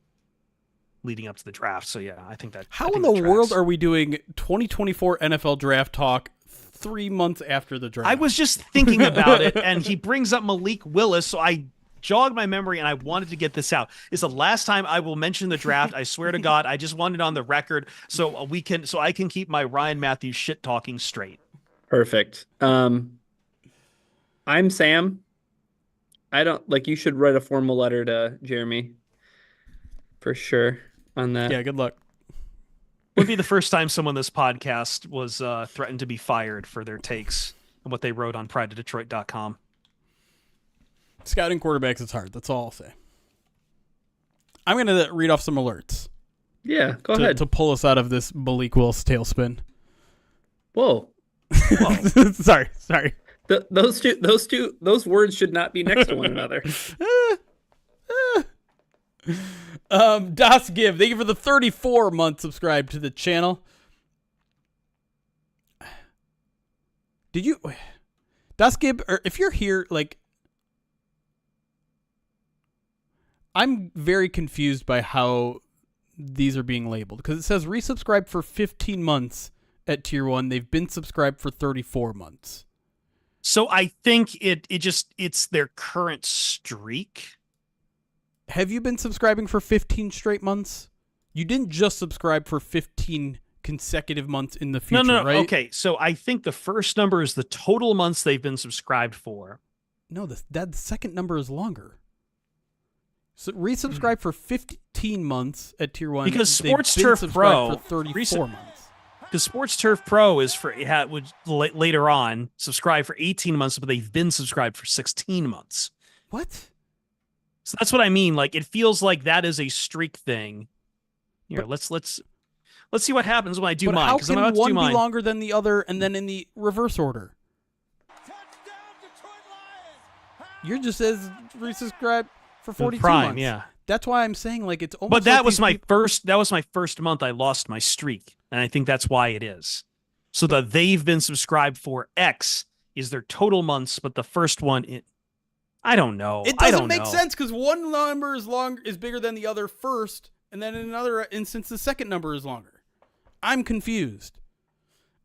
leading up to the draft. So yeah, I think that. How in the world are we doing 2024 NFL draft talk 3 months after the draft? I was just thinking about it, and he brings up Malik Willis, so I jogged my memory, and I wanted to get this out. It's the last time I will mention the draft. I swear to God, I just want it on the record so I can keep my Ryan Matthews shit talking straight. Perfect. I'm Sam. You should write a formal letter to Jeremy for sure on that. Yeah, good luck. Would be the first time someone this podcast was threatened to be fired for their takes and what they wrote on preseason.com. Scouting quarterbacks is hard. That's all I'll say. I'm going to read off some alerts. Yeah, go ahead. To pull us out of this Malik Willis tailspin. Whoa. Sorry. Those words should not be next to one another. Das Give, thank you for the 34-month subscribe to the channel. Did you, Das Give, or if you're here, like, I'm very confused by how these are being labeled, because it says resubscribe for 15 months at tier 1. They've been subscribed for 34 months. So I think it's their current streak. Have you been subscribing for 15 straight months? You didn't just subscribe for 15 consecutive months in the future, no. right? Okay, so I think the first number is the total months they've been subscribed for. No, the second number is longer. So resubscribe for 15 months at tier 1. Because Sports Turf Pro for 34 months. Because Sports Turf Pro is would later on subscribe for 18 months, but they've been subscribed for 16 months. What? So that's what I mean. Like, it feels like that is a streak thing. Here, let's see what happens when I do mine. But how can one be longer than the other and then in the reverse order? You're just says resubscribe for 42 months. Yeah. That's why I'm saying, like, it's almost. But that like was my first. That was my first month. I lost my streak, and I think that's why it is. So the they've been subscribed for X is their total months, but the first one, I don't know. It doesn't make sense because one number is bigger than the other first, and then in another instance, the second number is longer. I'm confused.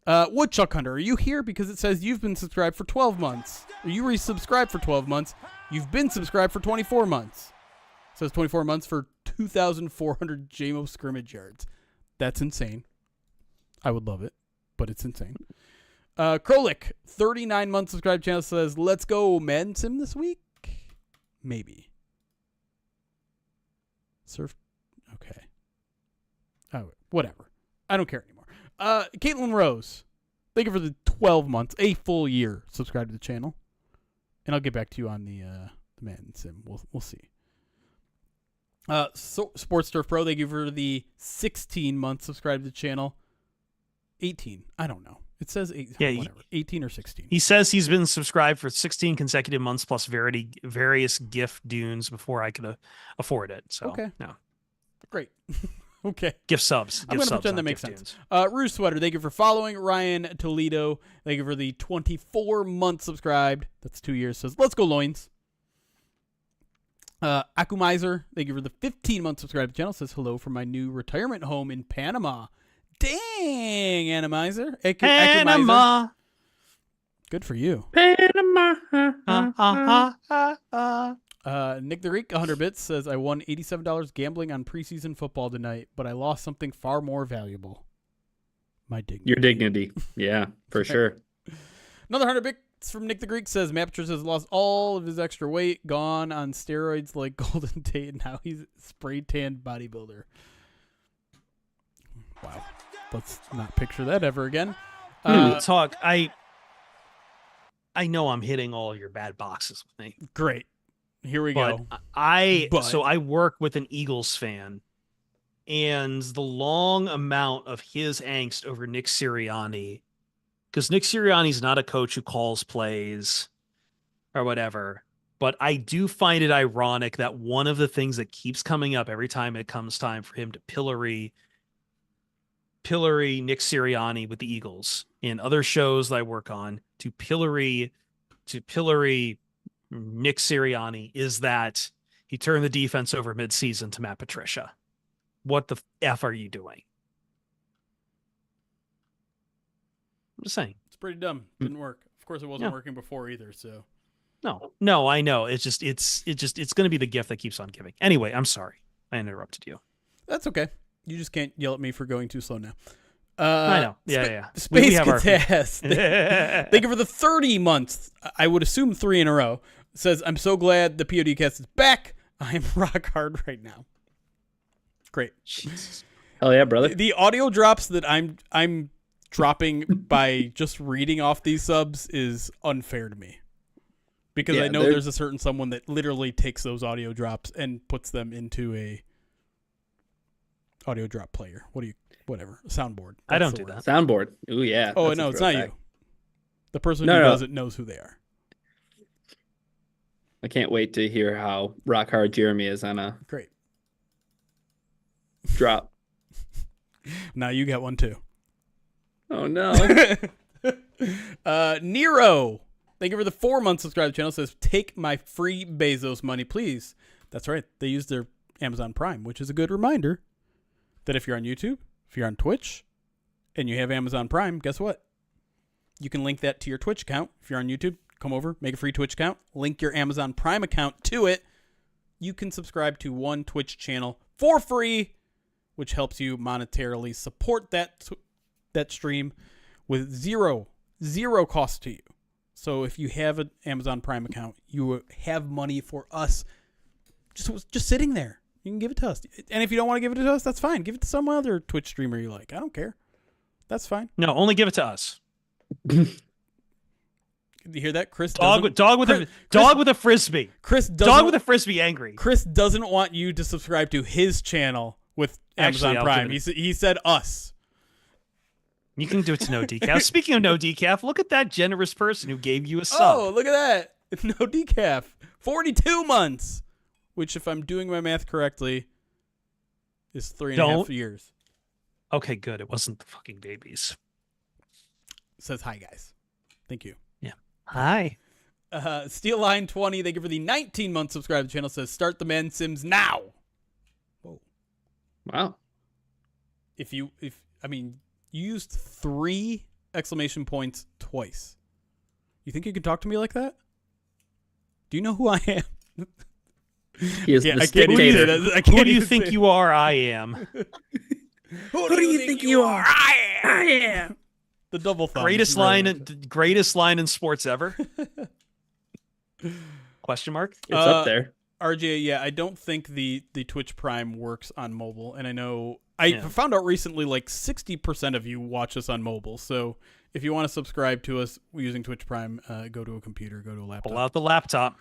Woodchuck Hunter, are you here? Because it says you've been subscribed for 12 months. Or you resubscribed for 12 months. You've been subscribed for 24 months. It says 24 months for 2,400 JMO scrimmage yards. That's insane. I would love it, but it's insane. Krolik, 39 month subscribe channel, says, let's go Madden Sim this week? Maybe. Surf. Okay. Oh, whatever. I don't care anymore. Caitlin Rose, thank you for the 12 months, a full year, subscribe to the channel. And I'll get back to you on the Madden Sim. We'll see. Sports Turf Pro, thank you for the 16 months subscribe to the channel. 18. I don't know. It says 8. Yeah, whatever. 18 or 16. He says he's been subscribed for 16 consecutive months plus various gift dunes before I could afford it. So, okay. No. Great. Okay. Gift subs. I'm going to pretend that makes sense. Ruse Sweater, thank you for following. Ryan Toledo, thank you for the 24 months subscribed. That's 2 years. Says, let's go Loins. Akumizer, thank you for the 15 month subscribe to the channel. Says, hello from my new retirement home in Panama. Dang, Animizer. Panama. Good for you. Panama. Nick the Greek, 100 bits, says, I won $87 gambling on preseason football tonight, but I lost something far more valuable. My dignity. Your dignity. Yeah, for sure. Another 100 bits from Nick the Greek says, Maptress has lost all of his extra weight, gone on steroids like Golden Tate, and now he's a spray-tanned bodybuilder. Wow. Let's not picture that ever again. Talk. I know I'm hitting all your bad boxes with me. Great. Here we go. So I work with an Eagles fan, and the long amount of his angst over Nick Sirianni, because Nick Sirianni's not a coach who calls plays or whatever, but I do find it ironic that one of the things that keeps coming up every time it comes time for him to pillory Nick Sirianni with the Eagles in other shows that I work on, to pillory Nick Sirianni, is that he turned the defense over midseason to Matt Patricia. What the F are you doing? I'm just saying. It's pretty dumb. Didn't work. Of course, it wasn't working before either. So no, I know. It's going to be the gift that keeps on giving. Anyway, I'm sorry. I interrupted you. That's okay. You just can't yell at me for going too slow now. I know. Yeah. Space Catast. Thank you for the 30 months. I would assume 3 in a row. It says, I'm so glad the PODcast is back. I am rock hard right now. Great. Jesus. Hell yeah, brother. The audio drops that I'm dropping by just reading off these subs is unfair to me. Because I know there's a certain someone that literally takes those audio drops and puts them into a audio drop player. Whatever. Soundboard. I don't do that. Soundboard. Ooh, yeah. Oh, no, it's not you. The person who does it knows who they are. I can't wait to hear how rock hard Jeremy is on a Great drop. Now you got one too. Oh no. Nero, thank you for the 4-month subscribe channel. Says, take my free Bezos money, please. That's right. They use their Amazon Prime, which is a good reminder that if you're on YouTube, if you're on Twitch, and you have Amazon Prime, guess what? You can link that to your Twitch account. If you're on YouTube, come over, make a free Twitch account, link your Amazon Prime account to it. You can subscribe to one Twitch channel for free, which helps you monetarily support that stream with zero cost to you. So if you have an Amazon Prime account, you have money for us just sitting there. You can give it to us. And if you don't want to give it to us, that's fine. Give it to some other Twitch streamer you like. I don't care. That's fine. No, only give it to us. You hear that? Chris dog with a frisbee. Dog with a frisbee angry. Chris doesn't want you to subscribe to his channel with Amazon Prime. He said us. You can do it to No Decaf. Speaking of No Decaf, look at that generous person who gave you a sub. Oh, look at that. No Decaf. 42 months. Which, if I'm doing my math correctly, is 3.5 years. Okay, good. It wasn't the fucking babies. Says hi, guys. Thank you. Yeah. Hi. Steel Line 20, thank you for the 19-month subscribe to the channel. Says, start the man Sims now. Whoa. Wow. You used 3 exclamation points twice. You think you can talk to me like that? Do you know who I am? He is the dictator. Who do you think you are? I am. Who do you think you are? I am. The double thumb. Greatest line in sports ever? Question mark? It's up there. RJ, yeah, I don't think the Twitch Prime works on mobile, and I know I found out recently like 60% of you watch us on mobile. So if you want to subscribe to us using Twitch Prime, go to a computer, go to a laptop. Pull out the laptop.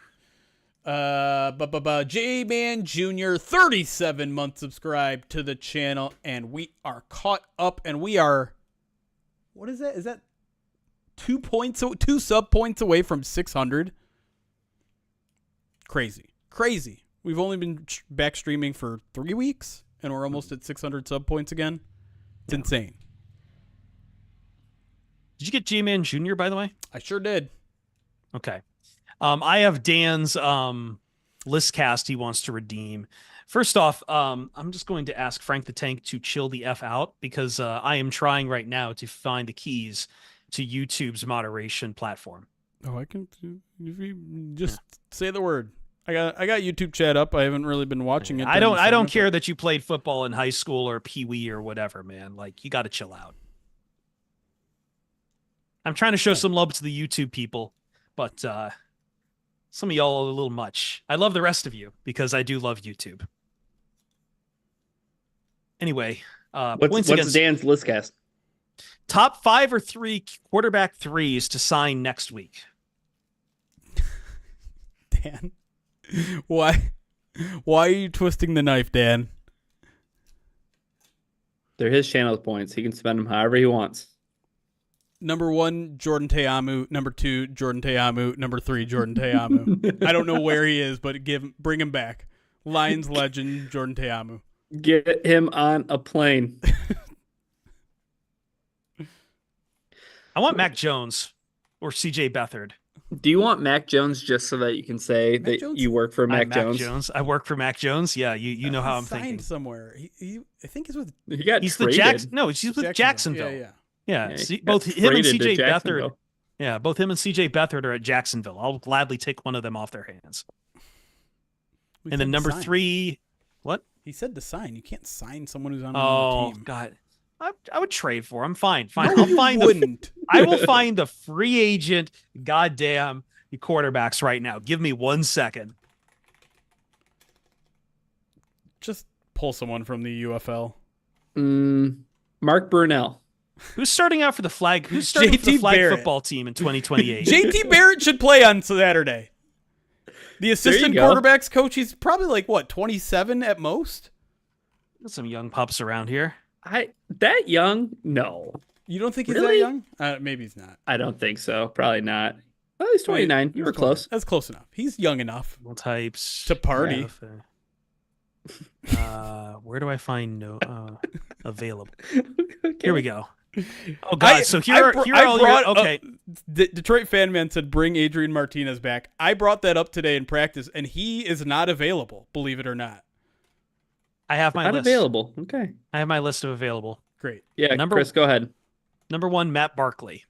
J-Man Jr., 37-month subscribe to the channel, and we are caught up, and we are, what is that? Is that 2 sub points away from 600? Crazy. We've only been back streaming for 3 weeks, and we're almost at 600 sub points again. It's insane. Did you get J-Man Jr., by the way? I sure did. Okay. I have Dan's Listcast he wants to redeem. First off, I'm just going to ask Frank the Tank to chill the F out because I am trying right now to find the keys to YouTube's moderation platform. Oh, I can just say the word. I got YouTube chat up. I haven't really been watching it. I don't care that you played football in high school or Pee-wee or whatever, man. Like, you got to chill out. I'm trying to show some love to the YouTube people, but some of y'all are a little much. I love the rest of you because I do love YouTube. Anyway, what's Dan's Listcast? Top 5 or 3 quarterback threes to sign next week. Dan, why are you twisting the knife, Dan? They're his channel points. He can spend them however he wants. Number 1, Jordan Te'amu. Number 2, Jordan Te'amu. Number 3, Jordan Te'amu. I don't know where he is, but bring him back. Lions legend, Jordan Te'amu. Get him on a plane. I want Mac Jones or CJ Beathard. Do you want Mac Jones just so that you can say that you work for Mac Jones? I work for Mac Jones. Yeah, you know how I'm signed thinking. Somewhere. I think he's with. He's traded. He's with Jacksonville. Yeah. Both him and CJ Beathard. Yeah, both him and CJ Beathard are at Jacksonville. I'll gladly take one of them off their hands. And then number 3, what? He said to sign. You can't sign someone who's on another team. Oh God. I would trade for him. Fine. No, I will find the free agent goddamn quarterbacks right now. Give me 1 second. Just pull someone from the UFL. Mark Brunell. Who's starting out for the flag? Who's starting for the flag Barrett. football team in 2028? JT Barrett should play on Saturday. The assistant quarterbacks coach, he's probably like, 27 at most? Got some young pups around here. That young? No. You don't think he's Really? that young? Maybe he's not. I don't think so. Probably not. Well, he's 29. You were close. That's close enough. He's young enough Types to party. Where do I find available? Okay. Here we go. Oh God! So here are all your okay. Detroit Fan Man said, "Bring Adrian Martinez back." I brought that up today in practice, and he is not available. Believe it or not. I have my Not list. available. Okay. I have my list of available. Great. Yeah, Chris, go ahead. Number 1, Matt Barkley.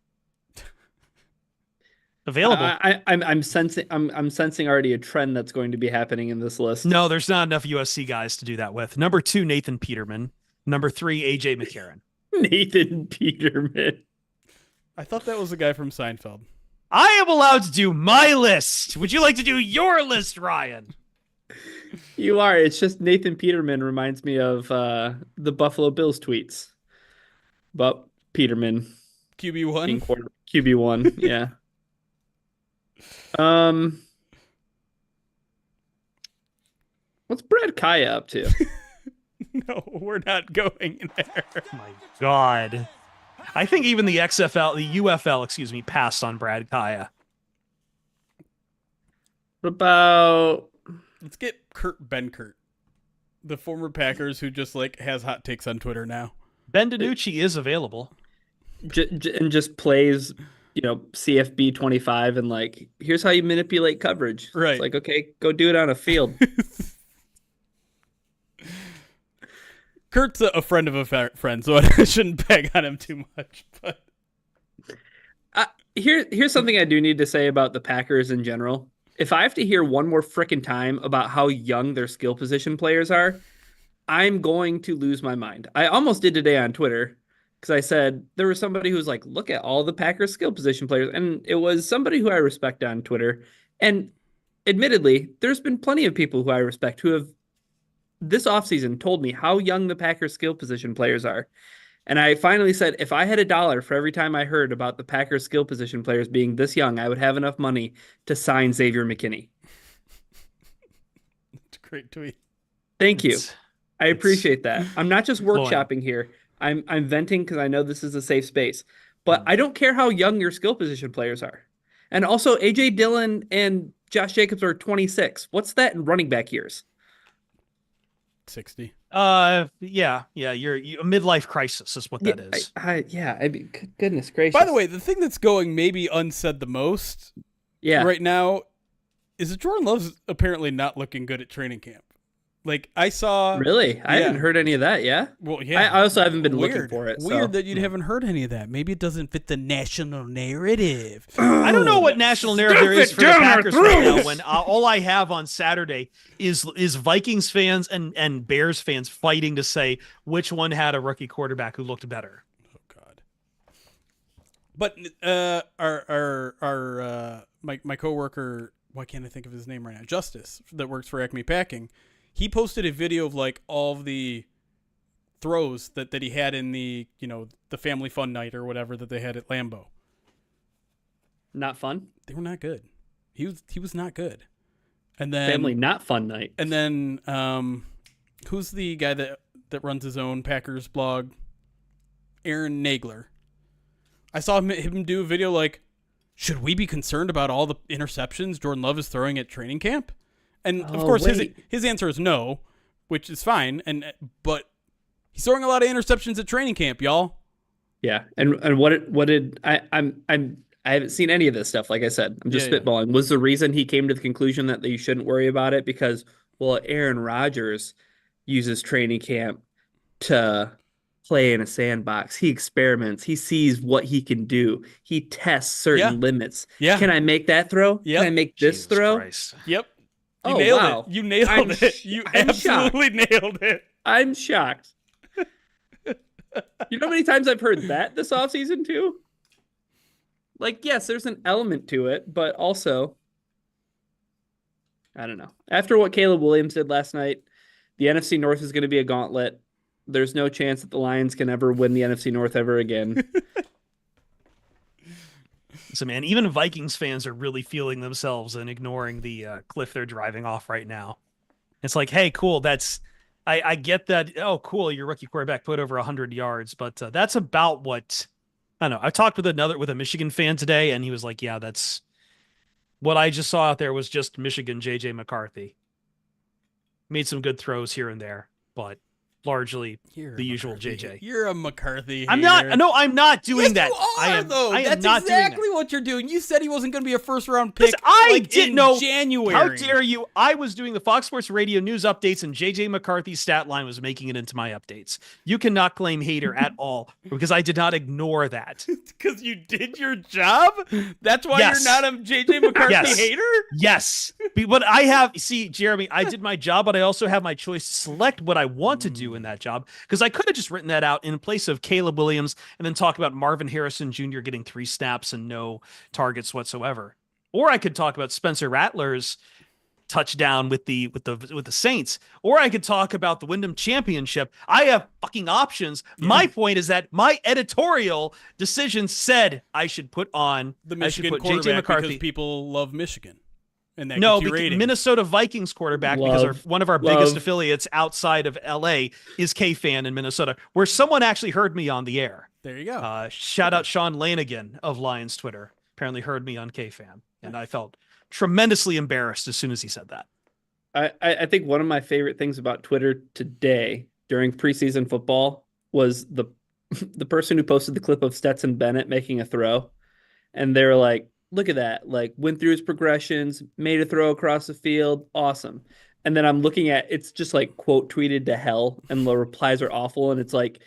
Available. I'm sensing already a trend that's going to be happening in this list. No, there's not enough USC guys to do that with. Number 2, Nathan Peterman. Number 3, AJ McCarron. Nathan Peterman. I thought that was the guy from Seinfeld. I am allowed to do my list. Would you like to do your list, Ryan? You are. It's just Nathan Peterman reminds me of the Buffalo Bills tweets. But Peterman. QB1? QB1, yeah. What's Brad Kaya up to? No, we're not going there. Oh my God. I think even the UFL, passed on Brad Kaya. What about... Let's get Kurt Benkert, the former Packers who just has hot takes on Twitter now. Ben DiNucci is available. And just plays, CFB 25 and here's how you manipulate coverage. Right. It's okay, go do it on a field. Kurt's a friend of a friend, so I shouldn't beg on him too much. But here's something I do need to say about the Packers in general. If I have to hear one more frickin' time about how young their skill position players are, I'm going to lose my mind. I almost did today on Twitter because I said there was somebody who was like, look at all the Packers skill position players. And it was somebody who I respect on Twitter. And admittedly, there's been plenty of people who I respect who have this offseason told me how young the Packers skill position players are. And I finally said, if I had $1 for every time I heard about the Packers skill position players being this young, I would have enough money to sign Xavier McKinney. It's a great tweet. Thank you. I appreciate that. I'm not just workshopping here. I'm venting because I know this is a safe space. But I don't care how young your skill position players are. And also, A.J. Dillon and Josh Jacobs are 26. What's that in running back years? 60. Yeah. You're a midlife crisis is what that is. I mean, goodness gracious. By the way, the thing that's going maybe unsaid the most right now is that Jordan Love's apparently not looking good at training camp. I saw... Really? I haven't heard any of that, yeah? Well, yeah. I also haven't been looking for it. Weird that you haven't heard any of that. Maybe it doesn't fit the national narrative. I don't know what national narrative there is for the Packers right now when all I have on Saturday is Vikings fans and Bears fans fighting to say which one had a rookie quarterback who looked better. Oh, God. But my coworker, why can't I think of his name right now? Justice, that works for Acme Packing. He posted a video of all of the throws that he had in the the family fun night or whatever that they had at Lambeau. Not fun? They were not good. He was not good. And then family not fun night. And then who's the guy that runs his own Packers blog? Aaron Nagler. I saw him do a video should we be concerned about all the interceptions Jordan Love is throwing at training camp? And of course, his answer is no, which is fine. But he's throwing a lot of interceptions at training camp, y'all. Yeah, and what did I haven't seen any of this stuff. Like I said, I'm just spitballing. Was the reason he came to the conclusion that you shouldn't worry about it because Aaron Rodgers uses training camp to play in a sandbox. He experiments. He sees what he can do. He tests certain limits. Yeah. Can I make that throw? Yep. Can I make this throw? Christ. Yep. You nailed it. You nailed it. You absolutely nailed it. I'm shocked. You know how many times I've heard that this offseason too? Yes, there's an element to it, but also, I don't know. After what Caleb Williams did last night, the NFC North is going to be a gauntlet. There's no chance that the Lions can ever win the NFC North ever again. So, man, even Vikings fans are really feeling themselves and ignoring the cliff they're driving off right now. It's hey, cool. I get that. Oh, cool. Your rookie quarterback put over 100 yards, but that's about what I don't know. I talked with a Michigan fan today, and he was like, "Yeah, that's what I just saw out there was just Michigan JJ McCarthy. Made some good throws here and there, but largely the usual JJ. You're a McCarthy hater. I'm not. No, I'm not doing that. You are, I am. though. I am That's not exactly doing that. what you're doing. You said he wasn't going to be a first-round pick. I didn't know. January. How dare you? I was doing the Fox Sports Radio news updates, and JJ McCarthy's stat line was making it into my updates. You cannot claim hater at all because I did not ignore that. Because you did your job. That's why Yes. you're not a JJ McCarthy Yes. hater. Yes, but I have. See, Jeremy, I did my job, but I also have my choice to select what I want to do in that job because I could have just written that out in place of Caleb Williams and then talk about Marvin Harrison Jr. getting 3 snaps and no targets whatsoever. Or I could talk about Spencer Rattler's touchdown with the Saints. Or I could talk about the Wyndham Championship. I have fucking options. Yeah. My point is that my editorial decision said I should put on the Michigan quarterback JJ McCarthy because people love Michigan. And that no, Minnesota Vikings quarterback, because one of our biggest affiliates outside of LA is K-Fan in Minnesota, where someone actually heard me on the air. There you go. Shout out Sean Lanigan of Lions Twitter. Apparently heard me on K-Fan, and I felt tremendously embarrassed as soon as he said that. I think one of my favorite things about Twitter today during preseason football was the person who posted the clip of Stetson Bennett making a throw, and they were like, look at that, like went through his progressions, made a throw across the field. Awesome. And then I'm looking at, it's just like quote tweeted to hell and the replies are awful. And it's like,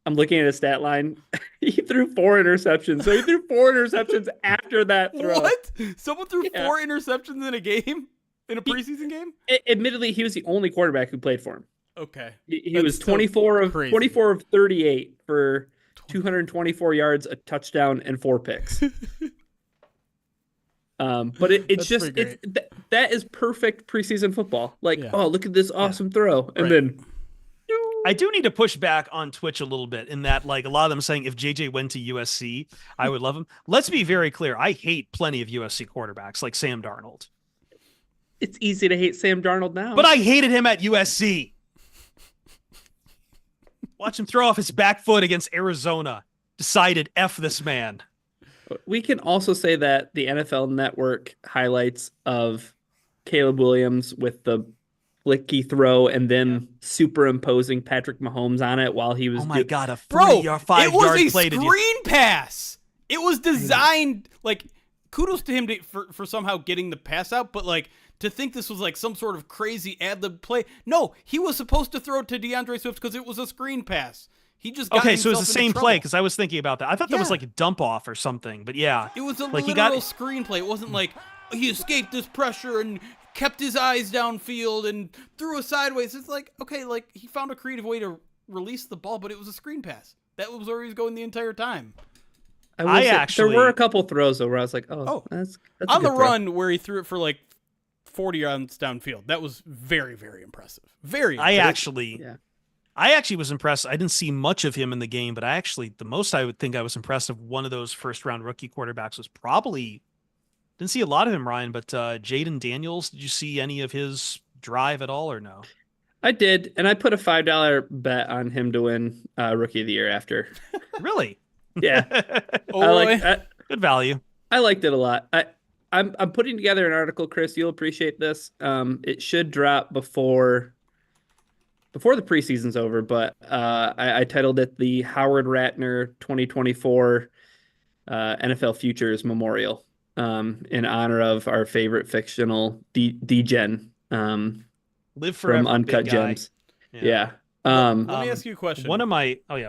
I'm looking at a stat line. He threw 4 interceptions. So he threw 4 interceptions after that throw. What? Someone threw 4 interceptions in a game? In a preseason game? Admittedly, he was the only quarterback who played for him. Okay. He was 24 of 38 for 224 yards, a touchdown, and 4 picks. But that is perfect preseason football. Like, oh, look at this awesome throw. And then I do need to push back on Twitch a little bit in that, like, a lot of them saying if JJ went to USC, I would love him. Let's be very clear. I hate plenty of USC quarterbacks like Sam Darnold. It's easy to hate Sam Darnold now. But I hated him at USC. Watch him throw off his back foot against Arizona. Decided F this man. We can also say that the NFL Network highlights of Caleb Williams with the flicky throw and then superimposing Patrick Mahomes on it while he was. Oh my God, a 5 yard play. It was a screen pass. It was designed like kudos to him for somehow getting the pass out, but like to think this was like some sort of crazy ad-lib play. No, he was supposed to throw to DeAndre Swift because it was a screen pass. He just got so it was the same trouble. play because I was thinking about that. I thought that was like a dump off or something, but yeah, it was a literal screenplay. It wasn't like he escaped this pressure and kept his eyes downfield and threw a sideways. It's like, okay, like he found a creative way to release the ball, but it was a screen pass. That was where he was going the entire time. There were a couple throws though where I was like, that's on the run where he threw it for like 40 yards downfield. That was very, very impressive. Very impressive. I actually was impressed. I didn't see much of him in the game, but the most I would think I was impressed of one of those first round rookie quarterbacks was probably, didn't see a lot of him, Ryan, but Jaden Daniels. Did you see any of his drive at all or no? I did. And I put a $5 bet on him to win rookie of the year after. Really? Yeah. Good value. I liked it a lot. I'm putting together an article, Chris. You'll appreciate this. It should drop before the preseason's over, but I titled it the Howard Ratner 2024 NFL Futures Memorial in honor of our favorite fictional D-Gen Live forever, from Uncut Gems. Yeah. Let me ask you a question.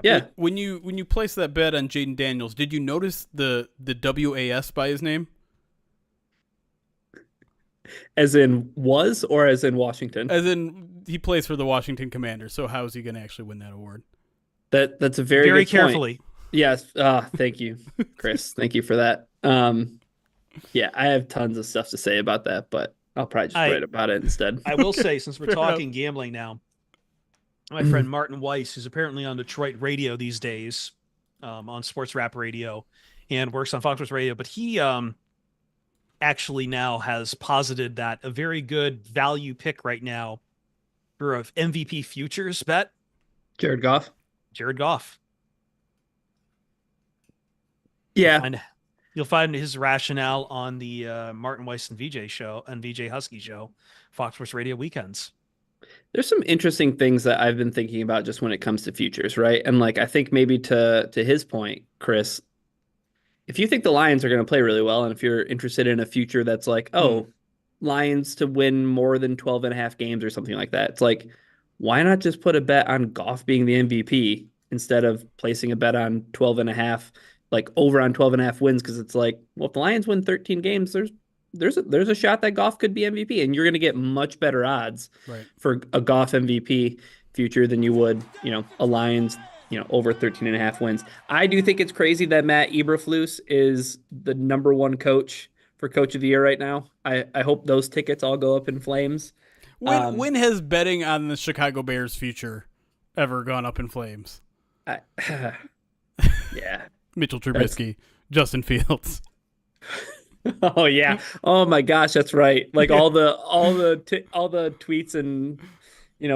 Yeah. When you placed that bet on Jaden Daniels, did you notice the WAS by his name? As in was or as in Washington? As in he plays for the Washington Commanders. So how is he going to actually win that award? That's a very good carefully. Point. Yes. Thank you, Chris. Thank you for that. Yeah, I have tons of stuff to say about that, but I'll probably just write about it instead. I will say, since we're talking gambling now, my friend Martin Weiss, who's apparently on Detroit radio these days, on Sports Rap Radio, and works on Fox Sports Radio, but he actually now has posited that a very good value pick right now for a MVP futures bet. Jared Goff. Yeah. You'll find his rationale on the Martin Weiss and VJ show and VJ Husky show, Fox Sports Radio weekends. There's some interesting things that I've been thinking about just when it comes to futures, right? And like I think maybe to his point, Chris, if you think the Lions are going to play really well, and if you're interested in a future that's like, oh, Lions to win more than 12 and a half games or something like that, it's like, why not just put a bet on Goff being the MVP instead of placing a bet on 12 and a half, like over on 12 and a half wins? Because it's like, well, if the Lions win 13 games, there's a shot that Goff could be MVP, and you're going to get much better odds for a Goff MVP future than you would, a Lions, over 13 and a half wins. I do think it's crazy that Matt Eberflus is the number one coach for Coach of the Year right now. I hope those tickets all go up in flames. When has betting on the Chicago Bears future ever gone up in flames? Yeah. Mitchell Trubisky, Justin Fields. Oh yeah. Oh my gosh, that's right. Like all the tweets and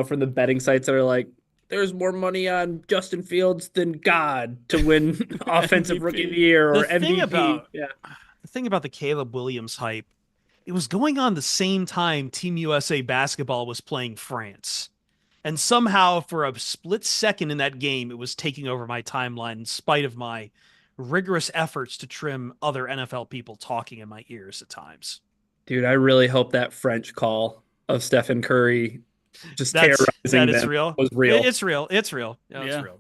from the betting sites that are like, there's more money on Justin Fields than God to win offensive rookie of the year or MVP. The thing about the Caleb Williams hype, it was going on the same time Team USA basketball was playing France. And somehow for a split second in that game, it was taking over my timeline in spite of my rigorous efforts to trim other NFL people talking in my ears at times. Dude, I really hope that French call of Stephen Curry just terrorizing them was real. It's real. It's real. It's real.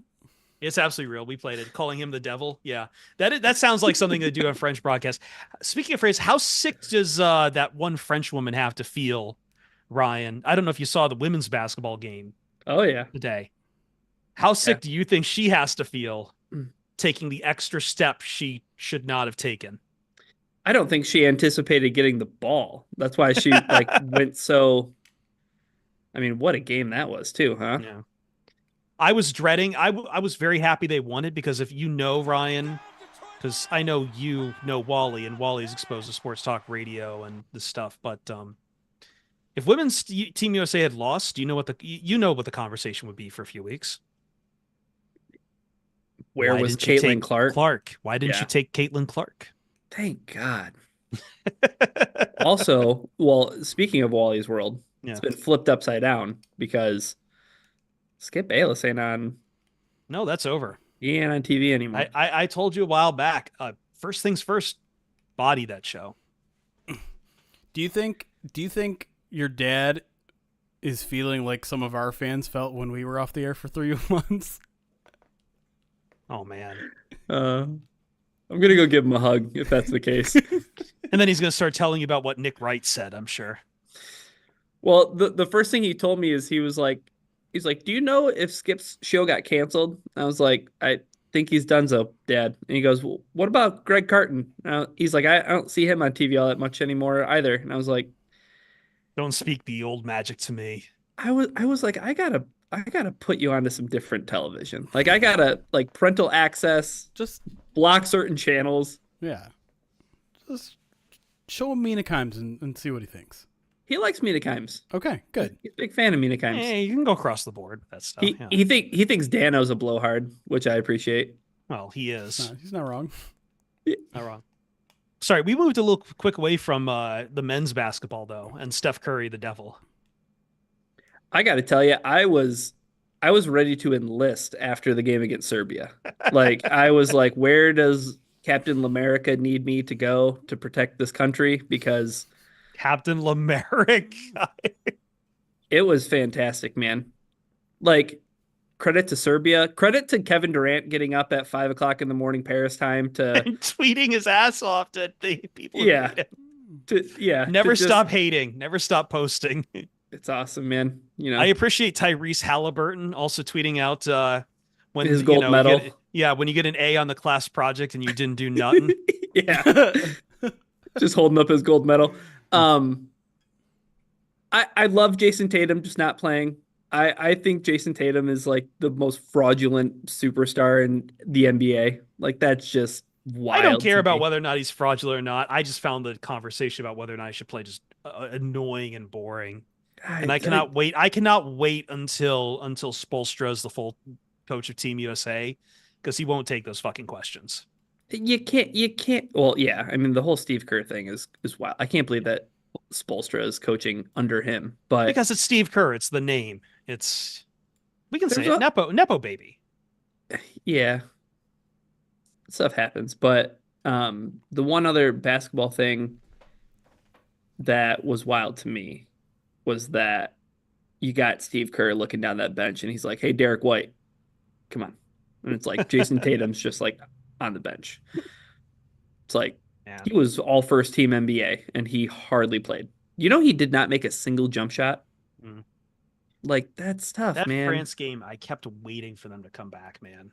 It's absolutely real. We played it, calling him the devil. Yeah, that sounds like something they do on French broadcast. Speaking of phrase, how sick does that one French woman have to feel, Ryan? I don't know if you saw the women's basketball game. Oh yeah, today. How sick do you think she has to feel taking the extra step she should not have taken? I don't think she anticipated getting the ball. That's why she went so. I mean, what a game that was too, huh? Yeah. I was dreading. I was very happy they won it because if Ryan, because I know you know Wally, and Wally's exposed to sports talk radio and this stuff. But if women's Team USA had lost, do you know what the conversation would be for a few weeks? Where was Caitlin Clark? Why didn't you take Caitlin Clark? Thank God. Also, well, speaking of Wally's world, it's been flipped upside down because Skip Bayless ain't on. No, that's over. He ain't on TV anymore. I told you a while back. First things first, body that show. Do you think your dad is feeling like some of our fans felt when we were off the air for 3 months? Oh man. I'm gonna go give him a hug if that's the case. And then he's gonna start telling you about what Nick Wright said, I'm sure. Well, the first thing he told me is he's like, do you know if Skip's show got canceled? I was like, I think he's done so, Dad. And he goes, well, what about Greg Carton? He's like, I don't see him on TV all that much anymore either. And I was like, don't speak the old magic to me. I was like, I gotta put you onto some different television. Like I gotta parental access, just block certain channels. Yeah. Just show him Mina Kimes and see what he thinks. He likes Mina Kimes. Okay, good. He's a big fan of Mina Kimes. Hey, you can go across the board with that stuff. He thinks Dano's a blowhard, which I appreciate. Well, he is. No, he's not wrong. Not wrong. Sorry, we moved a little quick away from the men's basketball though, and Steph Curry, the devil. I got to tell you, I was ready to enlist after the game against Serbia. I was like, where does Captain Lamerica need me to go to protect this country? Because Captain Lameric. It was fantastic, man. Credit to Serbia. Credit to Kevin Durant getting up at 5:00 in the morning Paris time to and tweeting his ass off to the people. Yeah. Never stop hating. Never stop posting. It's awesome, man. I appreciate Tyrese Halliburton also tweeting out when his gold medal. When you get an A on the class project and you didn't do nothing. Yeah. Just holding up his gold medal. I love Jason Tatum just not playing. I think Jason Tatum is the most fraudulent superstar in the NBA. That's just wild. I don't care about whether or not he's fraudulent or not. I just found the conversation about whether or not I should play just annoying and boring. And I cannot wait. I cannot wait until Spoelstra is the full coach of Team USA because he won't take those fucking questions. You can't. Well, yeah. I mean, the whole Steve Kerr thing is wild. I can't believe that Spoelstra is coaching under him. But Because it's Steve Kerr. It's the name. We can say there's it. Nepo baby. yeah, stuff happens. But the one other basketball thing that was wild to me was that you got Steve Kerr looking down that bench and he's like, "Hey, Derek White, come on." And it's like Jason Tatum's just like on the bench. It's like Yeah. he was all first team NBA and he hardly played. You know, he did not make a single jump shot. Mm. Like, that's tough, That man. France game, I kept waiting for them to come back, man.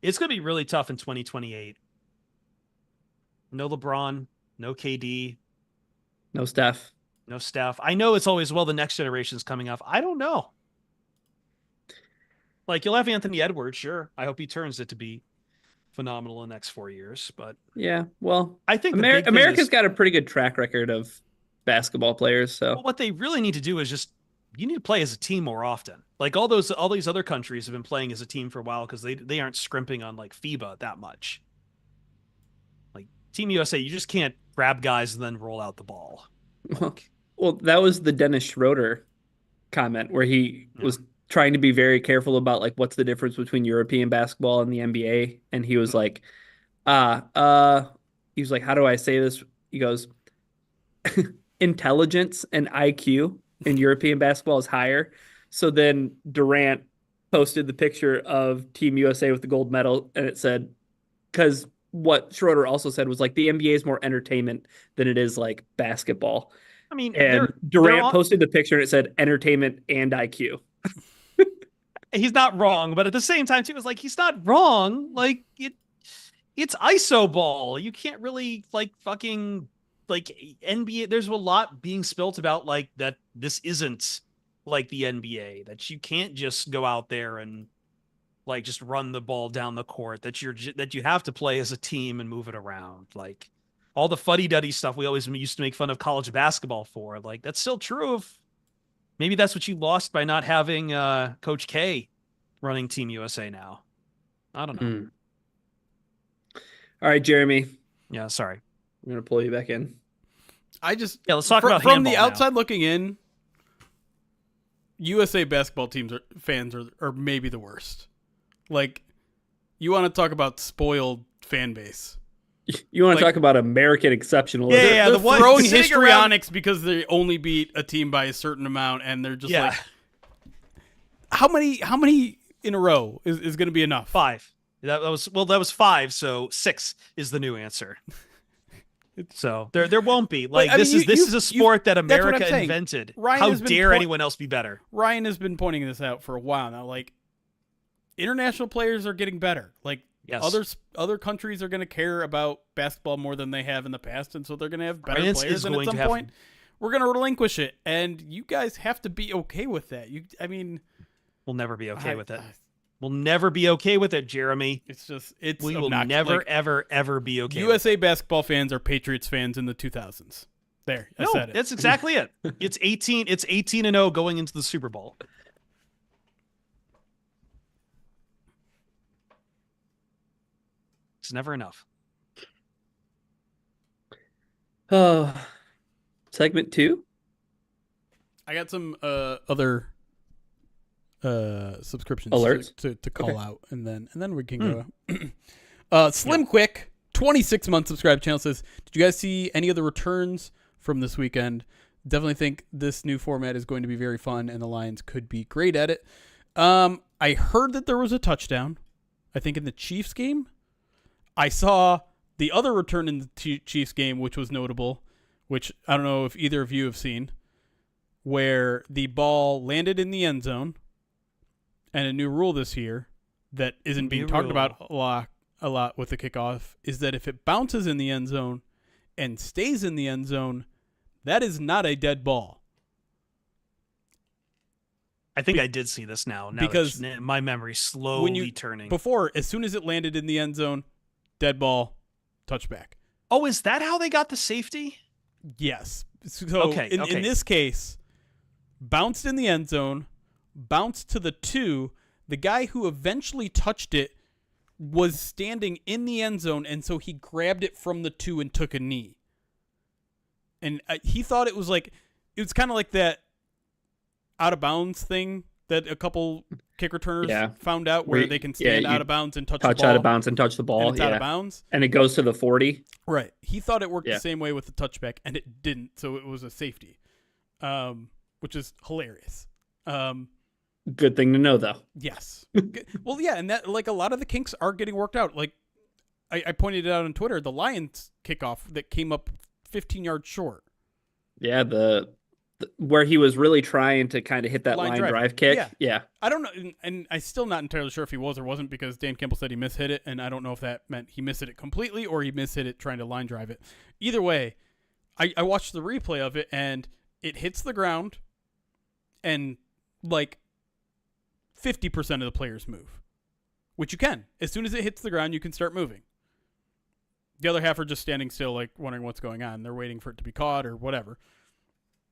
It's going to be really tough in 2028. No LeBron, no KD, No Steph. no Steph. I know it's always, well, the next generation's coming up. I don't know. Like, you'll have Anthony Edwards, sure. I hope he turns it to be phenomenal in the next 4 years. But Yeah, well, I think the big thing America's is, got a pretty good track record of basketball players. So well, what they really need to do is just, you need to play as a team more often. Like all these other countries have been playing as a team for a while because they aren't scrimping on like FIBA that much. Like Team USA, you just can't grab guys and then roll out the ball. well, that was the Dennis Schroeder comment where he was trying to be very careful about like what's the difference between European basketball and the NBA, and he was like, he was like, how do I say this? He goes, intelligence and IQ in European basketball is higher. So then Durant posted the picture of Team USA with the gold medal, and it said, because what Schroeder also said was like the NBA is more entertainment than it is like basketball. I mean, And Durant posted the picture and it said entertainment and IQ. He's not wrong, but at the same time, too, it's like he's not wrong. Like it's ISO ball. You can't really like fucking like NBA. There's a lot being spilt about like that. This isn't like the NBA. That you can't just go out there and like just run the ball down the court. That you have to play as a team and move it around. Like all the fuddy-duddy stuff we always used to make fun of college basketball for. Like that's still true of. Maybe that's what you lost by not having Coach K running Team USA now. I don't know. All right, Jeremy. Yeah, sorry. I'm going to pull you back in. Let's talk about from the handball outside now. looking in. USA basketball fans are maybe the worst. Like, you want to talk about spoiled fan base. You want to talk about American exceptionalism? They're the one throwing sitting histrionics because they only beat a team by a certain amount, and they're just like, how many in a row is going to be enough? 5. That was 5, so 6 is the new answer. So there won't be like this is a sport that America invented. How dare anyone else be better? Ryan has been pointing this out for a while now. Like, international players are getting better. Like, yes. Other countries are going to care about basketball more than they have in the past, and so they're going to have better players. And at some point, we're going to relinquish it, and you guys have to be okay with that. We'll never be okay with it. We'll never be okay with it, Jeremy. We will never, ever be okay. USA basketball fans are Patriots fans in the 2000s. I said it. That's exactly it. It's 18-0 going into the Super Bowl. It's never enough. Segment 2. I got some other subscriptions alerts to call out, and then we can go. Slim Quick, 26-month subscribe channel says, did you guys see any of the returns from this weekend? Definitely think this new format is going to be very fun, and the Lions could be great at it. I heard that there was a touchdown, I think in the Chiefs game. I saw the other return in the Chiefs game, which was notable, which I don't know if either of you have seen, where the ball landed in the end zone. And a new rule this year that isn't being talked about a lot with the kickoff is that if it bounces in the end zone and stays in the end zone, that is not a dead ball. I think I did see this now because my memory's slowly turning. Before, as soon as it landed in the end zone, dead ball, touchback. Oh, is that how they got the safety? Yes. So in this case, bounced in the end zone, bounced to the 2. The guy who eventually touched it was standing in the end zone, and so he grabbed it from the 2 and took a knee. And he thought it was kind of like that out of bounds thing that a couple kick returners found out where they can stand out of bounds and touch the ball. Out of bounds and touch the ball. And it's out of bounds. And it goes to the 40. Right. He thought it worked the same way with the touchback, and it didn't. So it was a safety, which is hilarious. Good thing to know, though. Yes. Well, yeah, and that a lot of the kinks are getting worked out. Like I pointed it out on Twitter, the Lions kickoff that came up 15 yards short. Yeah, the where he was really trying to kind of hit that line drive kick. Yeah. I don't know, and I'm still not entirely sure if he was or wasn't, because Dan Campbell said he mishit it, and I don't know if that meant he mishit it completely or he mishit it trying to line drive it. Either way, I watched the replay of it, and it hits the ground, and 50% of the players move, which you can. As soon as it hits the ground, you can start moving. The other half are just standing still, wondering what's going on. They're waiting for it to be caught or whatever.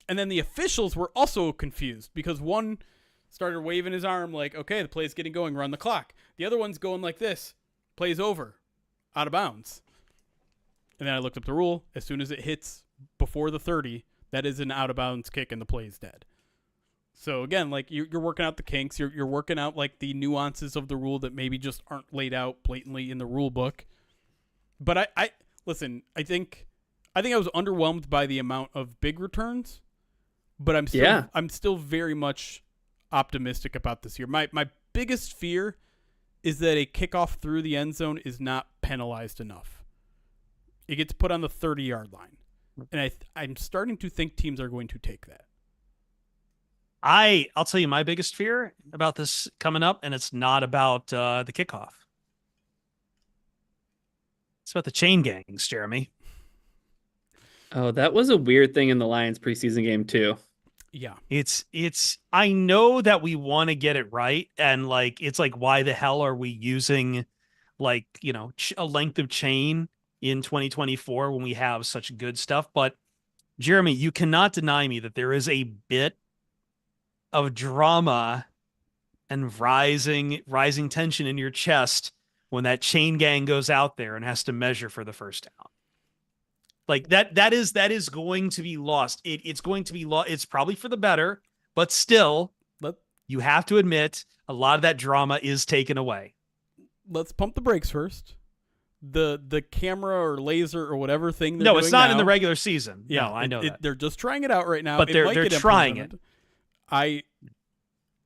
And then the officials were also confused because one started waving his arm okay, the play's getting going, run the clock. The other one's going like this, play's over, out of bounds. And then I looked up the rule. As soon as it hits before the 30, that is an out of bounds kick and the play is dead. So again, you're working out the kinks. You're working out the nuances of the rule that maybe just aren't laid out blatantly in the rule book. But I listen, I think I was underwhelmed by the amount of big returns. But I'm still very much optimistic about this year. My biggest fear is that a kickoff through the end zone is not penalized enough. It gets put on the 30-yard line. And I'm starting to think teams are going to take that. I'll tell you my biggest fear about this coming up, and it's not about the kickoff. It's about the chain gangs, Jeremy. Oh, that was a weird thing in the Lions preseason game too. Yeah. It's I know that we want to get it right, and it's why the hell are we using a length of chain in 2024 when we have such good stuff? But Jeremy, you cannot deny me that there is a bit of drama and rising tension in your chest when that chain gang goes out there and has to measure for the first down. That is going to be lost. It's going to be lost. It's probably for the better, but still, you have to admit a lot of that drama is taken away. Let's pump the brakes first. The camera or laser or whatever thing. No, it's not in the regular season. Yeah, no, I know that. They're just trying it out right now, but they're trying it.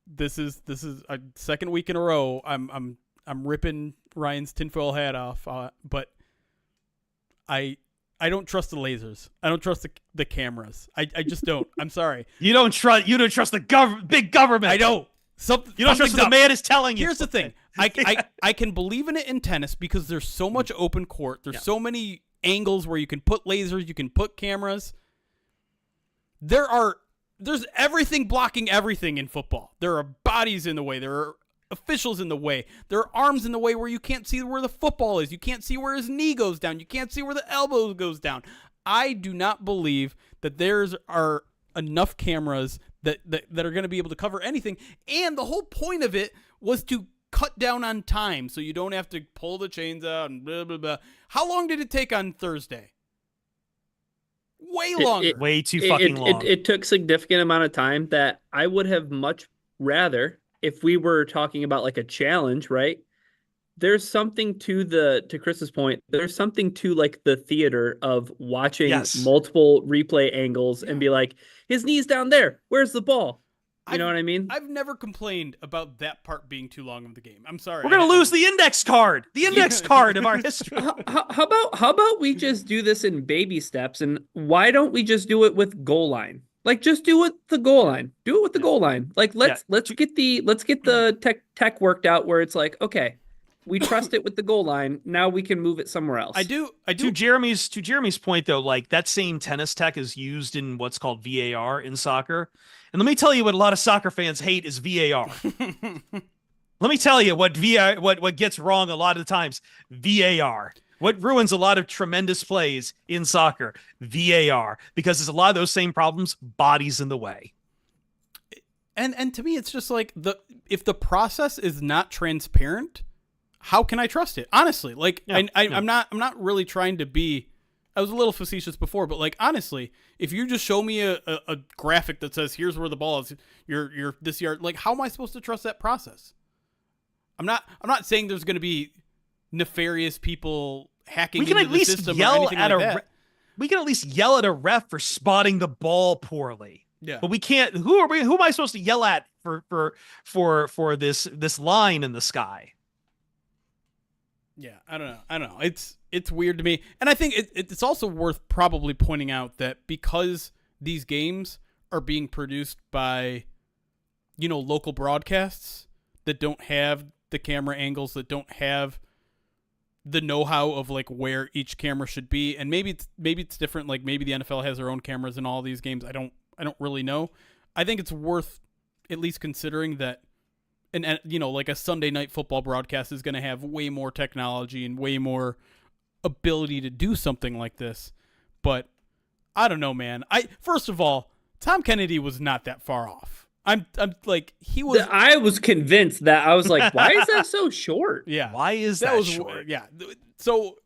This is a second week in a row. I'm ripping Ryan's tinfoil hat off, but I don't trust the lasers. I don't trust the cameras. I just don't. I'm sorry. You don't trust the big government. I don't. You don't trust what the man is telling you. Here's the thing. I can believe in it in tennis because there's so much open court. There's so many angles where you can put lasers, you can put cameras. There's everything blocking everything in football. There are bodies in the way. There are officials in the way. There are arms in the way where you can't see where the football is. You can't see where his knee goes down. You can't see where the elbow goes down. I do not believe that there are enough cameras that are going to be able to cover anything. And the whole point of it was to cut down on time so you don't have to pull the chains out and blah, blah, blah. How long did it take on Thursday? Way longer. Way too fucking long. It took significant amount of time that I would have much rather, if we were talking about a challenge, right? There's something to Chris's point. There's something to the theater of watching multiple replay angles and be like, his knee's down there. Where's the ball? You know what I mean? I've never complained about that part being too long of the game. I'm sorry. We're going to lose the index card. The index card of our history. How about we just do this in baby steps, and why don't we just do it with goal line? Just do it the goal line. Do it with the goal line. Let's get the tech worked out where it's okay, we trust it with the goal line. Now we can move it somewhere else. I do. To Jeremy's point though, that same tennis tech is used in what's called VAR in soccer. And let me tell you what a lot of soccer fans hate is VAR. Let me tell you what gets wrong a lot of the times. VAR. What ruins a lot of tremendous plays in soccer? VAR. Because there's a lot of those same problems, bodies in the way. And to me, it's just if the process is not transparent, how can I trust it? Honestly, like Yeah, I'm not really trying to be. I was a little facetious before, but like honestly, if you just show me a graphic that says here's where the ball is, you're this yard, like how am I supposed to trust that process? I'm not saying there's going to be nefarious people hacking into the system or anything like that. We can at least yell at a ref for spotting the ball poorly. Yeah. But we can't. Who am I supposed to yell at for this line in the sky? Yeah, I don't know. It's weird to me. And I think it's also worth probably pointing out that because these games are being produced by, local broadcasts that don't have the camera angles, that don't have the know-how of like where each camera should be, and maybe it's different. Like maybe the NFL has their own cameras in all these games. I don't really know. I think it's worth at least considering that, and like a Sunday night football broadcast is going to have way more technology and way more ability to do something like this. But I don't know, man. First of all, Tom Kennedy was not that far off. I'm like he was. I was convinced that I was like, why is that so short? Yeah, why is that short? Yeah, so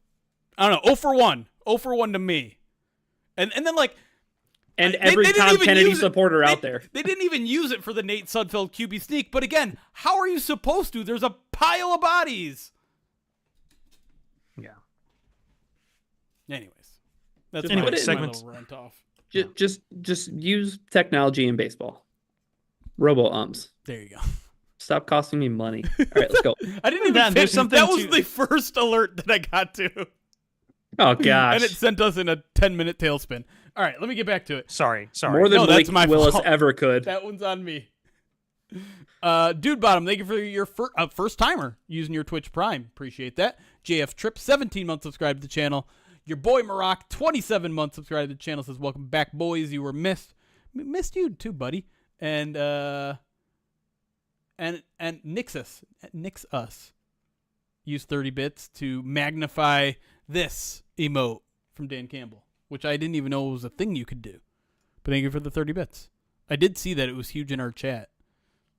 I don't know. 0 for 1, 0 for 1 to me, and then like. And every Tom Kennedy supporter out there. They didn't even use it for the Nate Sudfeld QB sneak. But again, how are you supposed to? There's a pile of bodies. Yeah. Anyways. That's my segment. Rant off. Just use technology in baseball. Robo-ums. There you go. Stop costing me money. All right, let's go. I didn't even finish. That was the first alert that I got to. Oh, gosh. And it sent us in a 10-minute tailspin. All right, let me get back to it. Sorry. More than Malik Willis ever could. That one's on me. Dude Bottom, thank you for your first timer using your Twitch Prime. Appreciate that. JF Trip, 17 months subscribed to the channel. Your boy Maroc, 27 months subscribed to the channel, says, welcome back, boys. You were missed. Missed you too, buddy. And Nix us. Use 30 bits to magnify this emote from Dan Campbell, which I didn't even know was a thing you could do. But thank you for the 30 bits. I did see that it was huge in our chat.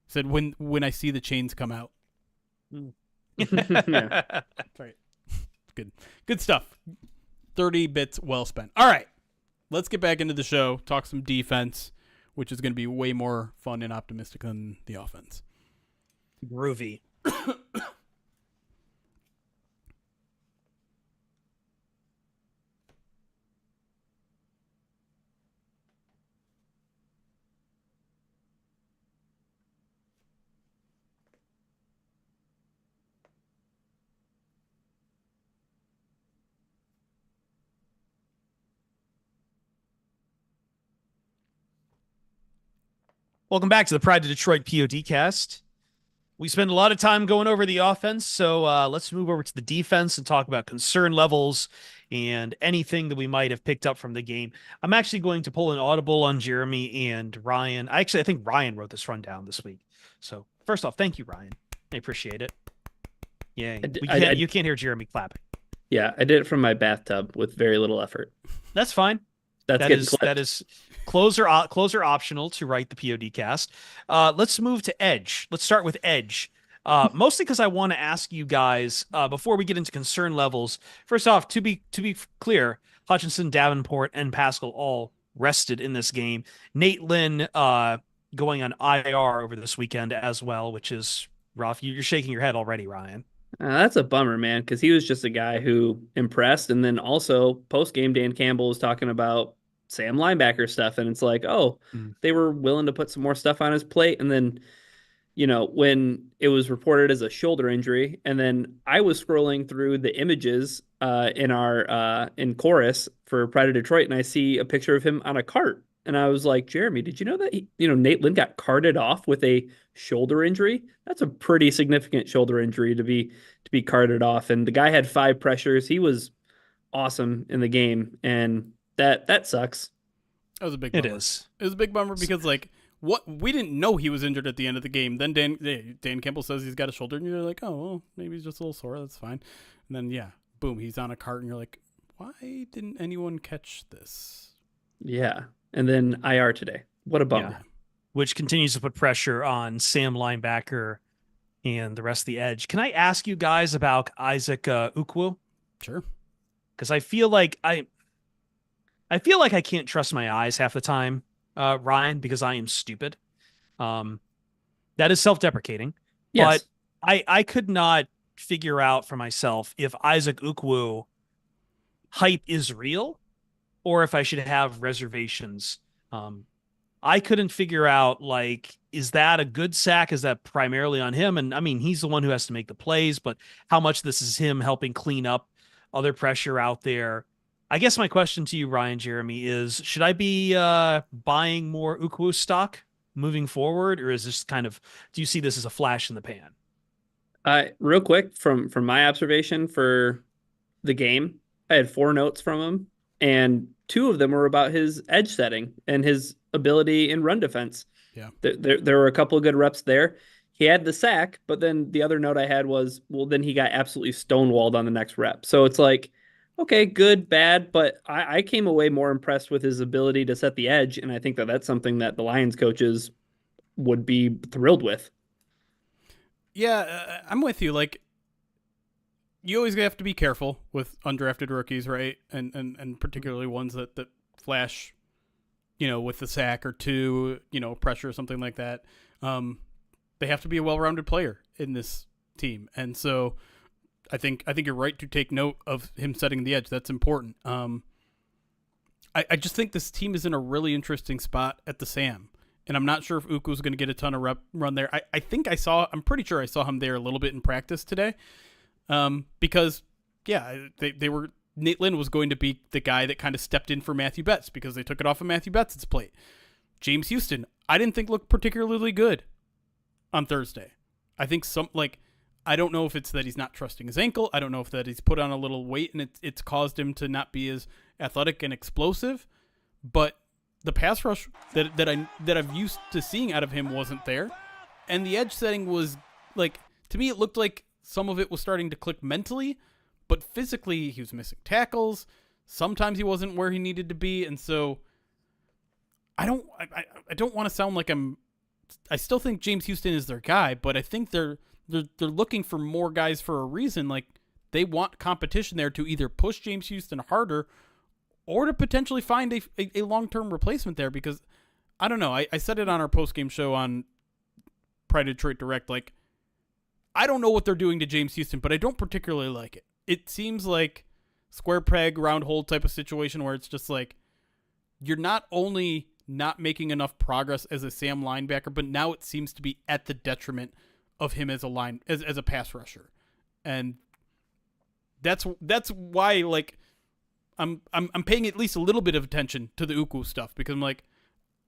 It said when I see the chains come out. Yeah. That's right. Good stuff. 30 bits well spent. All right. Let's get back into the show. Talk some defense, which is going to be way more fun and optimistic than the offense. Groovy. Welcome back to the Pride of Detroit PODcast. We spend a lot of time going over the offense, so let's move over to the defense and talk about concern levels and anything that we might have picked up from the game. I'm actually going to pull an audible on Jeremy and Ryan. I think Ryan wrote this rundown this week. So first off, thank you, Ryan. I appreciate it. Yeah, you can't hear Jeremy clapping. Yeah, I did it from my bathtub with very little effort. That's fine. That is closer optional to write the PODcast. Let's move to edge. Let's start with edge. Mostly because I want to ask you guys before we get into concern levels. First off, to be clear, Hutchinson, Davenport, and Pascal all rested in this game. Nate Lynn going on IR over this weekend as well, which is rough. You're shaking your head already, Ryan. That's a bummer, man, because he was just a guy who impressed. And then also post-game, Dan Campbell was talking about Sam linebacker stuff. And it's like, they were willing to put some more stuff on his plate. And then, when it was reported as a shoulder injury, and then I was scrolling through the images in chorus for Pride of Detroit, and I see a picture of him on a cart. And I was like, Jeremy, did you know that Nate Lynn got carted off with a shoulder injury? That's a pretty significant shoulder injury to be carted off. And the guy had 5 pressures. He was awesome in the game, and that sucks. That was a big bummer. It was a big bummer because we didn't know he was injured at the end of the game. Then Dan Campbell says he's got a shoulder, and you're like, oh, well, maybe he's just a little sore. That's fine. And then boom, he's on a cart, and you're like, why didn't anyone catch this? Yeah. And then IR today. What a bummer. Yeah. Which continues to put pressure on Sam linebacker and the rest of the edge. Can I ask you guys about Isaac Ukwu? Sure. Because I feel like I can't trust my eyes half the time, Ryan, because I am stupid. That is self-deprecating, Yes. but I could not figure out for myself if Isaac Ukwu hype is real or if I should have reservations. I couldn't figure out, like, is that a good sack? Is that primarily on him? And I mean, he's the one who has to make the plays, but how much this is him helping clean up other pressure out there? I guess my question to you, Ryan Jeremy, is should I be buying more Ukwu stock moving forward, or is this do you see this as a flash in the pan? Real quick, from my observation for the game, I had 4 notes from him, and 2 of them were about his edge setting and his ability in run defense. Yeah. There were a couple of good reps there. He had the sack, but then the other note I had was, well, then he got absolutely stonewalled on the next rep. So it's like, okay, good, bad, but I came away more impressed with his ability to set the edge, and I think that that's something that the Lions coaches would be thrilled with. Yeah, I'm with you. Like, you always have to be careful with undrafted rookies, right? And particularly ones that flash, with the sack or 2, pressure or something like that. They have to be a well-rounded player in this team, and so I think you're right to take note of him setting the edge. That's important. I just think this team is in a really interesting spot at the Sam, and I'm not sure if Uku's going to get a ton of run there. I'm pretty sure I saw him there a little bit in practice today, because Nate Lynn was going to be the guy that kind of stepped in for Matthew Betts because they took it off of Matthew Betts' plate. James Houston, I didn't think looked particularly good on Thursday. I think I don't know if it's that he's not trusting his ankle. I don't know if that he's put on a little weight and it's caused him to not be as athletic and explosive. But the pass rush that I've used to seeing out of him wasn't there, and the edge setting was to me it looked like some of it was starting to click mentally, but physically he was missing tackles. Sometimes he wasn't where he needed to be, and so I don't want to sound like I still think James Houston is their guy, but I think they're looking for more guys for a reason. Like, they want competition there to either push James Houston harder or to potentially find a long-term replacement there, because I don't know. I said it on our post-game show on Pride Detroit Direct. Like, I don't know what they're doing to James Houston, but I don't particularly like it. It seems like square peg, round hole type of situation where it's just like, you're not only not making enough progress as a Sam linebacker, but now it seems to be at the detriment of him as a pass rusher. And that's why, like, I'm paying at least a little bit of attention to the Ukwu stuff, because I'm like,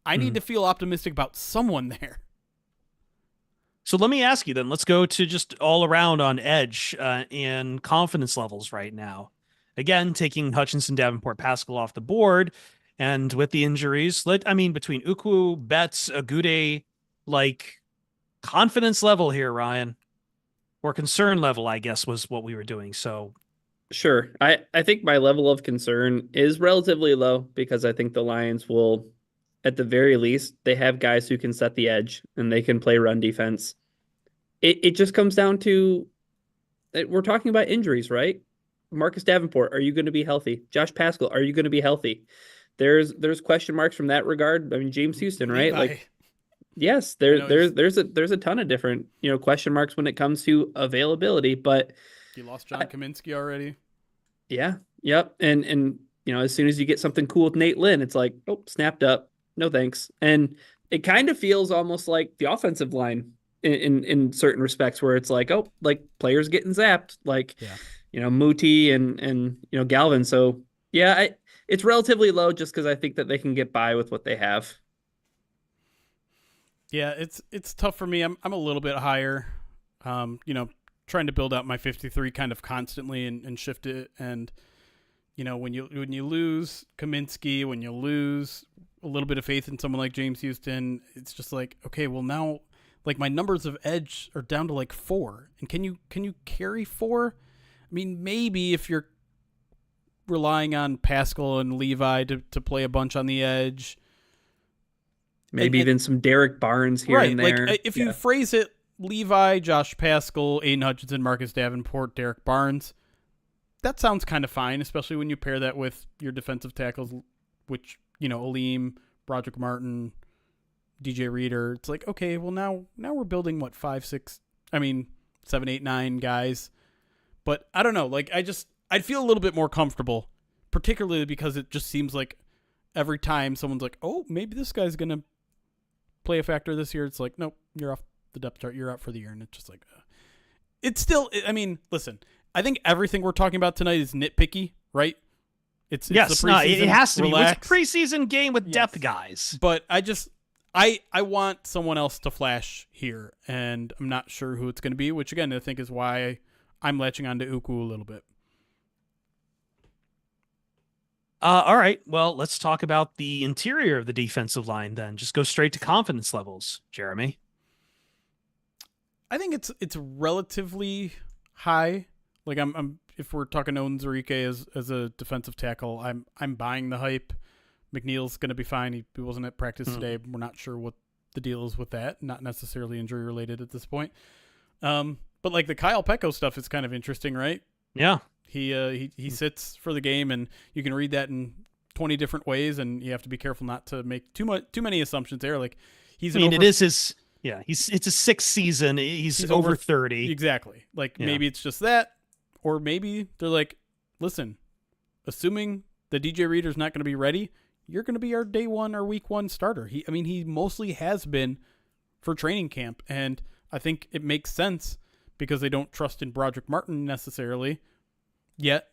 I need to feel optimistic about someone there. So let me ask you then, let's go to just all around on edge and confidence levels right now. Again, taking Hutchinson, Davenport, Pascal off the board, and with the injuries, between Ukwu, Betts, Agude, confidence level here, Ryan, or concern level, I guess, was what we were doing. So sure. I think my level of concern is relatively low, because I think the Lions will, at the very least, they have guys who can set the edge and they can play run defense. It just comes down to, we're talking about injuries, right? Marcus Davenport, are you going to be healthy? Josh Pascal, are you going to be healthy? There's question marks from that regard. I mean, James Houston, right? Yes, there's a ton of different, question marks when it comes to availability, but you lost John Kaminsky already. Yeah. Yep. And as soon as you get something cool with Nate Lynn, it's like, oh, snapped up. No thanks. And it kind of feels almost like the offensive line in certain respects, where it's like, oh, like players getting zapped, Muti and Galvin. So yeah, it's relatively low just because I think that they can get by with what they have. Yeah, it's tough for me. I'm a little bit higher, trying to build out my 53 kind of constantly and shift it. And, when you lose Kaminsky, when you lose a little bit of faith in someone like James Houston, it's just like, okay, well now, like, my numbers of edge are down to 4. And can you carry 4? I mean, maybe if you're relying on Pascal and Levi to play a bunch on the edge. Maybe even some Derek Barnes here and there. Like, if you phrase it Levi, Josh Paschal, Aiden Hutchinson, Marcus Davenport, Derek Barnes. That sounds kind of fine, especially when you pair that with your defensive tackles, which, Aleem, Broderick Martin, DJ Reader. It's like, okay, well now we're building 7, 8, 9 guys. But I don't know. Like, I'd feel a little bit more comfortable, particularly because it just seems like every time someone's like, oh, maybe this guy's going to play a factor this year. It's like, nope, you're off the depth chart. You're out for the year. And it's just like, it's still, listen, I think everything we're talking about tonight is nitpicky, right? It's yes, the preseason, it has to relax. be. It's a preseason game with depth guys. But I want someone else to flash here, and I'm not sure who it's going to be, which again, I think is why I'm latching on to Uku a little bit. All right. Well, let's talk about the interior of the defensive line then. Just go straight to confidence levels, Jeremy. I think it's relatively high. Like I'm if we're talking Onwuzurike as a defensive tackle, I'm buying the hype. McNeil's going to be fine. He wasn't at practice today. We're not sure what the deal is with that. Not necessarily injury related at this point. But like the Kyle Pecco stuff is kind of interesting, right? Yeah. He sits for the game, and you can read that in 20 different ways, and you have to be careful not to make too many assumptions there. Like it's his sixth season. He's over 30. Exactly. Like maybe it's just that, or maybe they're like, listen, assuming the DJ Reader's not going to be ready, you're going to be our day one or week one starter. He mostly has been for training camp, and I think it makes sense because they don't trust in Broderick Martin necessarily yet.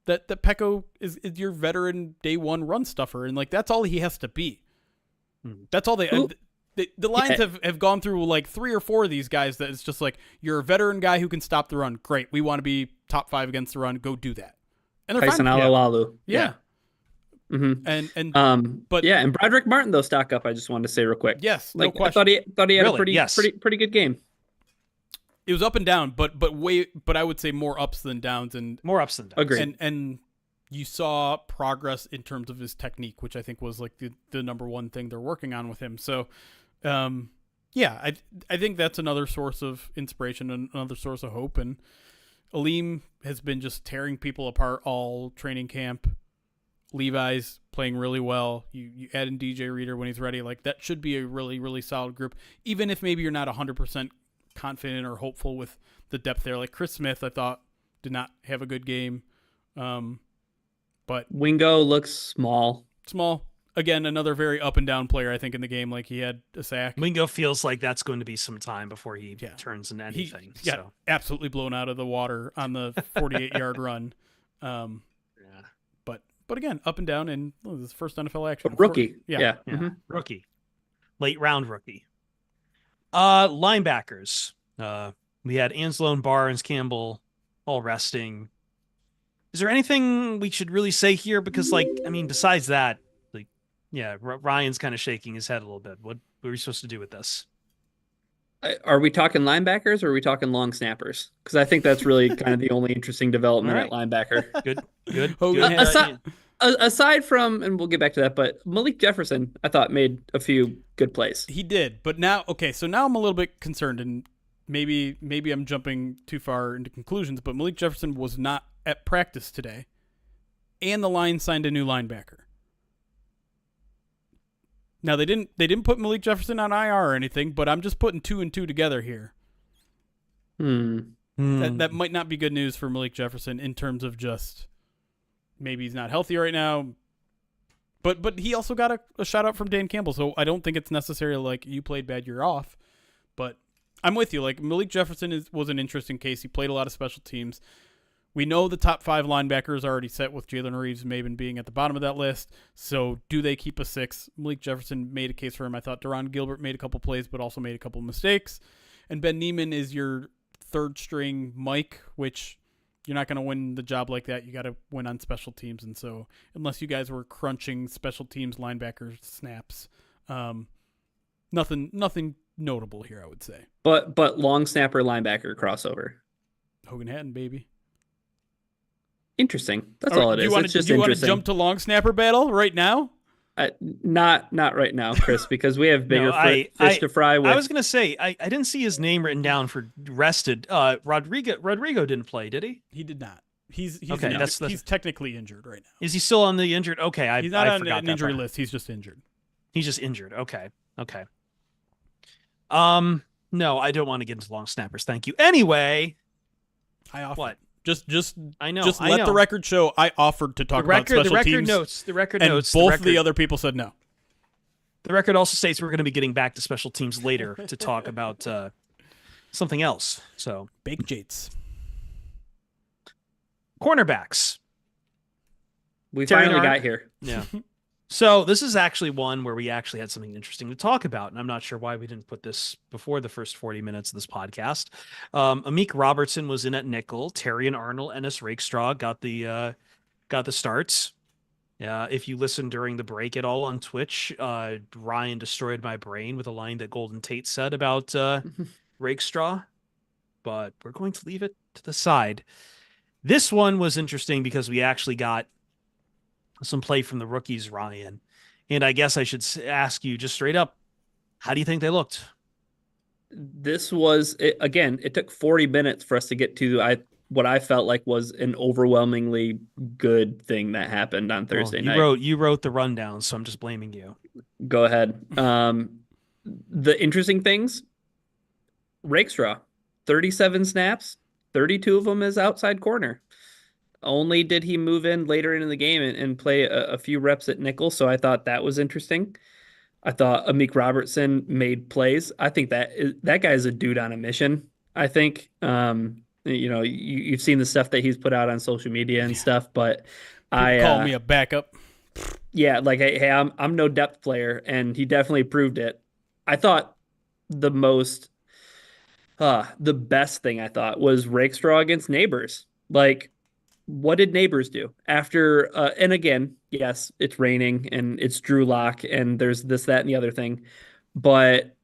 That Pecco is your veteran day one run stuffer, and like that's all he has to be. That's all the Lions have gone through like 3 or 4 of these guys that it's just like, you're a veteran guy who can stop the run. Great. We want to be top 5 against the run. Go do that. And they're Tyson fine. Alualu. Yeah. Mm-hmm. And Broderick Martin though, stock up. I just wanted to say real quick. Yes, like, no question. I thought he had Really? a pretty good game. It was up and down, but I would say more ups than downs, and More ups than downs. Agreed. And you saw progress in terms of his technique, which I think was like the number one thing they're working on with him. So, I think that's another source of inspiration and another source of hope. And Aleem has been just tearing people apart all training camp. Levi's playing really well. You add in DJ Reader when he's ready. Like that should be a really, really solid group, even if maybe you're not 100% confident or hopeful with the depth there. Like Chris Smith, I thought did not have a good game. But Wingo looks small. Again, another very up and down player, I think, in the game. Like he had a sack. Wingo feels like that's going to be some time before he turns into anything. He got absolutely blown out of the water on the 48-yard run. But again, up and down, and this is his first NFL action. Rookie. Yeah. Mm-hmm. Rookie. Late round rookie. Linebackers. We had Anzalone, Barnes, Campbell all resting. Is there anything we should really say here? Because, besides that, Ryan's kind of shaking his head a little bit. What are we supposed to do with this? Are we talking linebackers or are we talking long snappers? Because I think that's really kind of the only interesting development at linebacker. Good. Aside from, and we'll get back to that, but Malik Jefferson, I thought, made a few good plays. He did, but now I'm a little bit concerned, and maybe I'm jumping too far into conclusions, but Malik Jefferson was not at practice today, and the Lions signed a new linebacker. Now they didn't put Malik Jefferson on IR or anything, but I'm just putting 2 and 2 together here. That might not be good news for Malik Jefferson in terms of just maybe he's not healthy right now. But he also got a shout out from Dan Campbell, so I don't think it's necessarily like you played bad, you're off. But I'm with you. Like Malik Jefferson was an interesting case. He played a lot of special teams. We know the top 5 linebackers are already set with Jalen Reeves-Maybin being at the bottom of that list. So do they keep a 6? Malik Jefferson made a case for him. I thought Deron Gilbert made a couple plays, but also made a couple mistakes. And Ben Neiman is your third string Mike, which you're not going to win the job like that. You got to win on special teams. And so unless you guys were crunching special teams linebacker snaps, nothing notable here, I would say. But long snapper linebacker crossover. Hogan Hatton, baby. Interesting. That's all it is. It's just do you want to interesting. jump to long snapper battle right now? Not right now, Chris, because we have No, bigger fish to fry I with. was gonna say I didn't see his name written down for rested. Rodrigo didn't play, did he? He did not. He's Okay, injured. that's He's technically injured right now. Is he still on the injured? Okay, He's not I on forgot an that injury part. list. He's just injured. He's just injured. Okay. No, I don't want to get into long snappers. Thank you. Anyway, I offered. what? Just I know. Just I let know. the record show. I offered to talk about special the record teams. notes. The record and notes. both of the other people said no. The record also states we're going to be getting back to special teams later to talk about something else. So, Bake Jates. cornerbacks. We Terry finally Arn- got here. Yeah. So this is actually one where we actually had something interesting to talk about, and I'm not sure why we didn't put this before the first 40 minutes of this podcast. Amik Robertson was in at nickel. Terry and Arnold, Ennis Rakestraw got the starts. If you listened during the break at all on Twitch, Ryan destroyed my brain with a line that Golden Tate said about Rakestraw, but we're going to leave it to the side. This one was interesting because we actually got some play from the rookies, Ryan. And I guess I should ask you just straight up, how do you think they looked? This was again. It took 40 minutes for us to get to what I felt like was an overwhelmingly good thing that happened on Thursday night. You wrote the rundown, so I'm just blaming you. Go ahead. The interesting things: Rakestraw, 37 snaps, 32 of them as outside corner. Only did he move in later into the game and play a few reps at nickel, so I thought that was interesting. I thought Amik Robertson made plays. I think that guy is a dude on a mission. I think you've seen the stuff that he's put out on social media and stuff, but People call me a backup. Yeah, like hey, I'm no depth player, and he definitely proved it. I thought the best thing I thought was Rakestraw against Neighbors. Like, what did Neighbors do after? And again, yes, it's raining and it's Drew Lock and there's this, that, and the other thing, but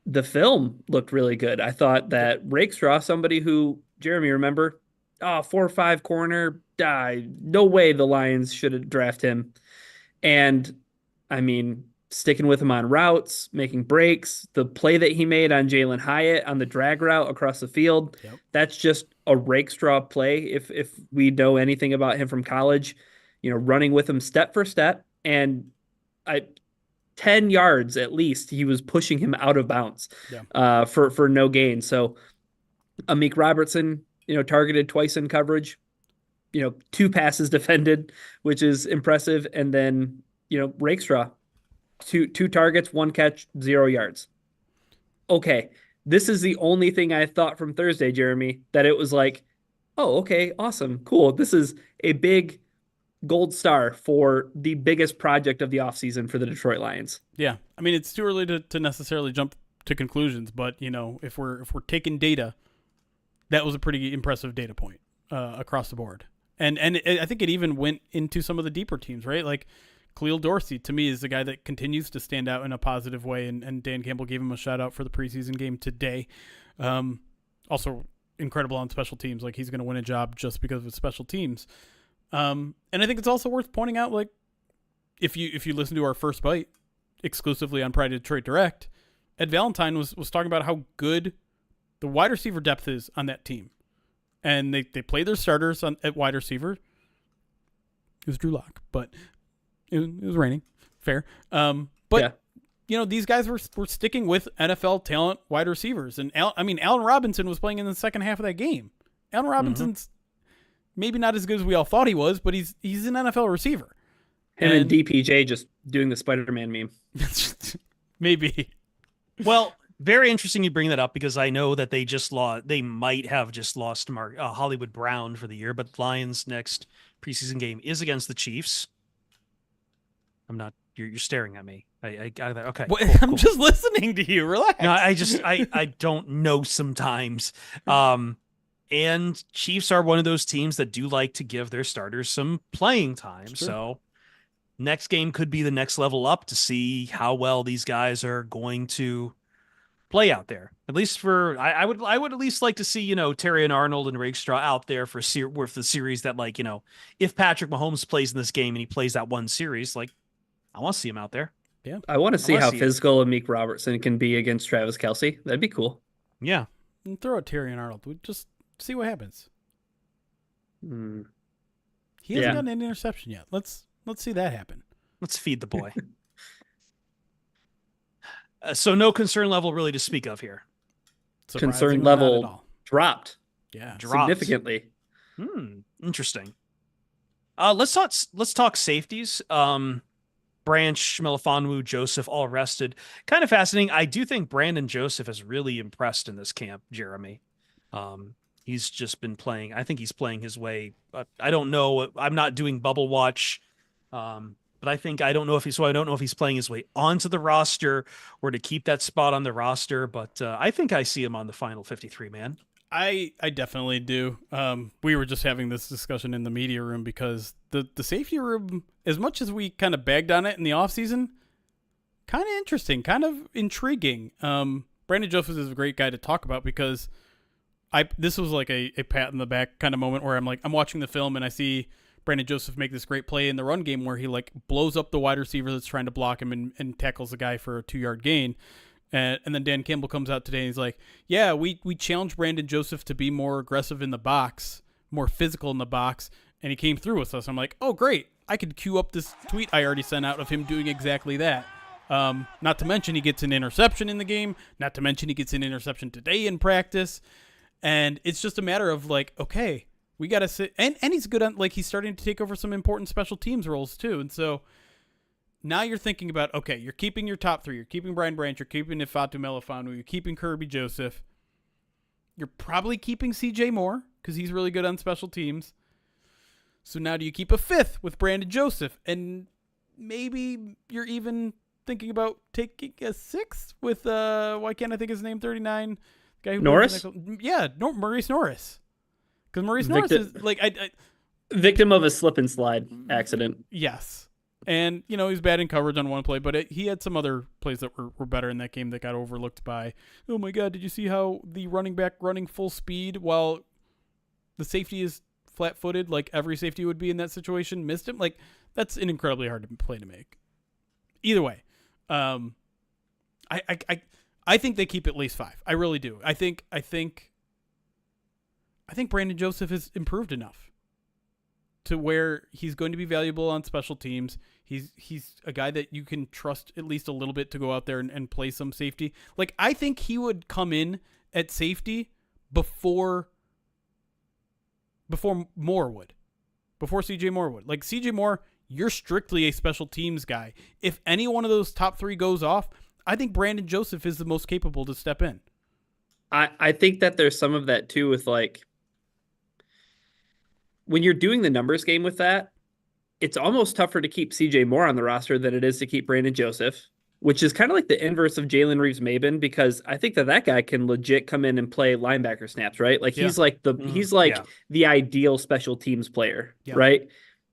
the film looked really good. I thought that Rakestraw, somebody who Jeremy, remember, 4-5 corner, no way the Lions should have drafted him. And I mean, sticking with him on routes, making breaks, the play that he made on Jalen Hyatt on the drag route across the field, That's just a Rakestraw play. If we know anything about him from college, running with him step for step, and 10 yards at least, he was pushing him out of bounds for no gain. So Amik Robertson, targeted twice in coverage, 2 passes defended, which is impressive. And then, Rakestraw, two targets, 1 catch, 0 yards. Okay. This is the only thing I thought from Thursday, Jeremy, that it was like, oh, okay, awesome, cool. This is a big gold star for the biggest project of the offseason for the Detroit Lions. Yeah. I mean, it's too early to necessarily jump to conclusions, but, if we're taking data, that was a pretty impressive data point across the board. And I think it even went into some of the deeper teams, right? Like, Khalil Dorsey, to me, is the guy that continues to stand out in a positive way, and Dan Campbell gave him a shout-out for the preseason game today. Also, incredible on special teams. Like, he's going to win a job just because of his special teams. And I think it's also worth pointing out, like, if you listen to our first bite exclusively on Pride of Detroit Direct, Ed Valentine was talking about how good the wide receiver depth is on that team. And they play their starters at wide receiver. It was Drew Lock, but it was raining. Fair. But, these guys were sticking with NFL talent wide receivers. And, Allen Robinson was playing in the second half of that game. Allen Robinson's maybe not as good as we all thought he was, but he's an NFL receiver. Him and DPJ just doing the Spider-Man meme. Maybe. Well, very interesting you bring that up, because I know that they might have just lost Hollywood Brown for the year, but Lions' next preseason game is against the Chiefs. I'm not. You're staring at me. I got that. Okay. Well, I'm just listening to you. Relax. No, I don't know sometimes. And Chiefs are one of those teams that do like to give their starters some playing time. Sure. So next game could be the next level up to see how well these guys are going to play out there. At least I would at least like to see, Terry and Arnold and Rakestraw out there for the series that, like, if Patrick Mahomes plays in this game and he plays that one series, like, I want to see him out there. Yeah. I want to see wanna how see it. physical Amik Robertson can be against Travis Kelce. That'd be cool. Yeah. And throw out Terry and Arnold. We just see what happens. Hmm. He hasn't Yeah. gotten an interception yet. Let's see that happen. Let's feed the boy. So no concern level really to speak of here. Surprisingly, Concern not at level all. dropped Yeah. Dropped. significantly. Interesting. Let's talk safeties. Branch, Melifonwu, Joseph, all rested. Kind of fascinating. I do think Brandon Joseph has really impressed in this camp, Jeremy. He's just been playing. I think he's playing his way. I don't know. I'm not doing bubble watch. But I don't know if he's playing his way onto the roster or to keep that spot on the roster. But I think I see him on the final 53, man. I definitely do. We were just having this discussion in the media room because the safety room, as much as we kind of bagged on it in the offseason, kind of interesting, kind of intriguing. Brandon Joseph is a great guy to talk about because this was like a pat in the back kind of moment where I'm watching the film and I see Brandon Joseph make this great play in the run game where he like blows up the wide receiver that's trying to block him and tackles the guy for a 2-yard gain. And then Dan Campbell comes out today and he's like, yeah, we challenged Brandon Joseph to be more aggressive in the box, more physical in the box, and he came through with us. I'm like, oh, great. I could queue up this tweet I already sent out of him doing exactly that. Not to mention he gets an interception in the game. Not to mention he gets an interception today in practice. And it's just a matter of like, okay, we got to sit. And he's good on, like, he's starting to take over some important special teams roles too. And so now you're thinking about, okay, you're keeping your top three. You're keeping Brian Branch. You're keeping Ifeatu Melifonwu. You're keeping Kirby Joseph. You're probably keeping CJ Moore because he's really good on special teams. So now do you keep a fifth with Brandon Joseph? And maybe you're even thinking about taking a sixth with, why can't I think his name, 39? Guy who Norris? Maurice Norris. Because Maurice Norris is like, Victim of a slip and slide accident. Yes. And, he's bad in coverage on one play, but he had some other plays that were better in that game that got overlooked by, oh my God, did you see how the running back running full speed while the safety is flat-footed, like every safety would be in that situation, missed him? Like, that's an incredibly hard play to make. Either way, I think they keep at least 5. I really do. I think Brandon Joseph has improved enough to where he's going to be valuable on special teams. He's a guy that you can trust at least a little bit to go out there and play some safety. Like, I think he would come in at safety before Moore would. Before CJ Moore would. Like, CJ Moore, you're strictly a special teams guy. If any one of those top 3 goes off, I think Brandon Joseph is the most capable to step in. I think that there's some of that too with like, when you're doing the numbers game with that, it's almost tougher to keep CJ Moore on the roster than it is to keep Brandon Joseph, which is kind of like the inverse of Jalen Reeves-Maben, because I think that guy can legit come in and play linebacker snaps, right? Like he's like the ideal special teams player, right?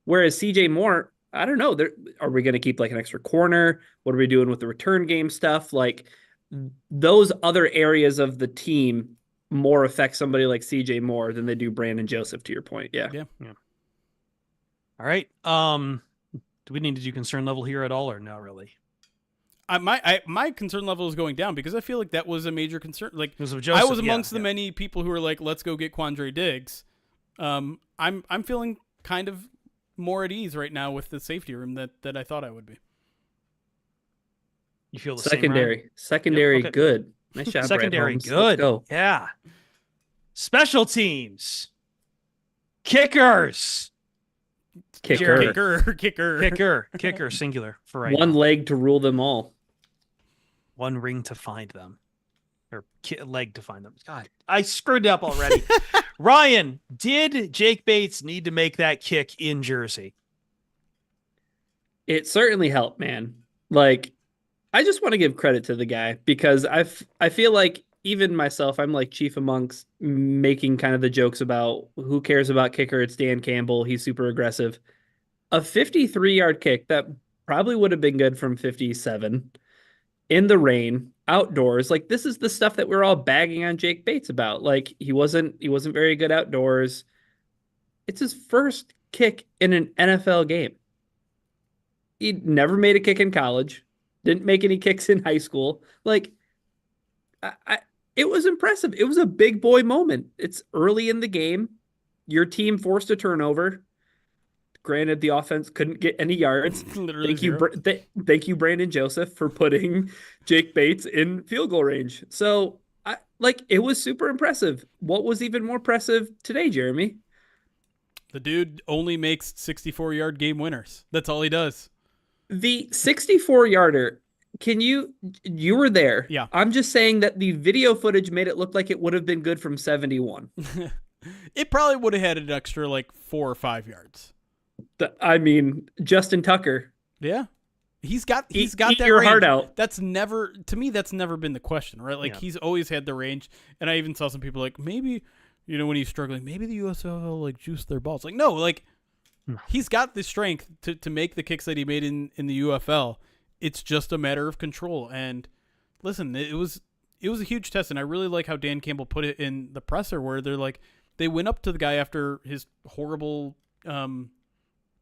Whereas CJ Moore, I don't know, are we going to keep like an extra corner? What are we doing with the return game stuff? Like those other areas of the team more affect somebody like CJ Moore than they do Brandon Joseph, to your point. Yeah. All right. Do we need to do concern level here at all or no, really? My concern level is going down because I feel like that was a major concern. Like Joseph, I was amongst the many people who were like, let's go get Quandre Diggs. I'm feeling kind of more at ease right now with the safety room that I thought I would be. You feel the secondary, same, okay. Good. Nice job, secondary, Brad Holmes. good. Let's go. Yeah. Special teams, kickers, Kicker, singular for right one now. leg to rule them all. One ring to find them, or leg to find them. God, I screwed it up already. Ryan, did Jake Bates need to make that kick in Jersey? It certainly helped, man. Like, I just want to give credit to the guy because I feel like even myself, I'm like chief amongst making kind of the jokes about who cares about kicker. It's Dan Campbell. He's super aggressive. A 53-yard kick that probably would have been good from 57 in the rain, outdoors. Like, this is the stuff that we're all bagging on Jake Bates about. Like, he wasn't very good outdoors. It's his first kick in an NFL game. He never made a kick in college, didn't make any kicks in high school. Like, it was impressive. It was a big boy moment. It's early in the game. Your team forced a turnover. Granted, the offense couldn't get any yards. Literally Thank you, Brandon Joseph, for putting Jake Bates in field goal range. So, it was super impressive. What was even more impressive today, Jeremy? The dude only makes 64-yard game winners. That's all he does. The 64-yarder, you were there. Yeah. I'm just saying that the video footage made it look like it would have been good from 71. It probably would have had an extra 4 or 5 yards. Justin Tucker. Yeah. He's got eat that your range. Heart out. That's never been the question, right? He's always had the range. And I even saw some people maybe, when he's struggling, maybe the USFL will juice their balls. No, he's got the strength to make the kicks that he made in the UFL. It's just a matter of control. And listen, it was a huge test. And I really like how Dan Campbell put it in the presser where they went up to the guy after his horrible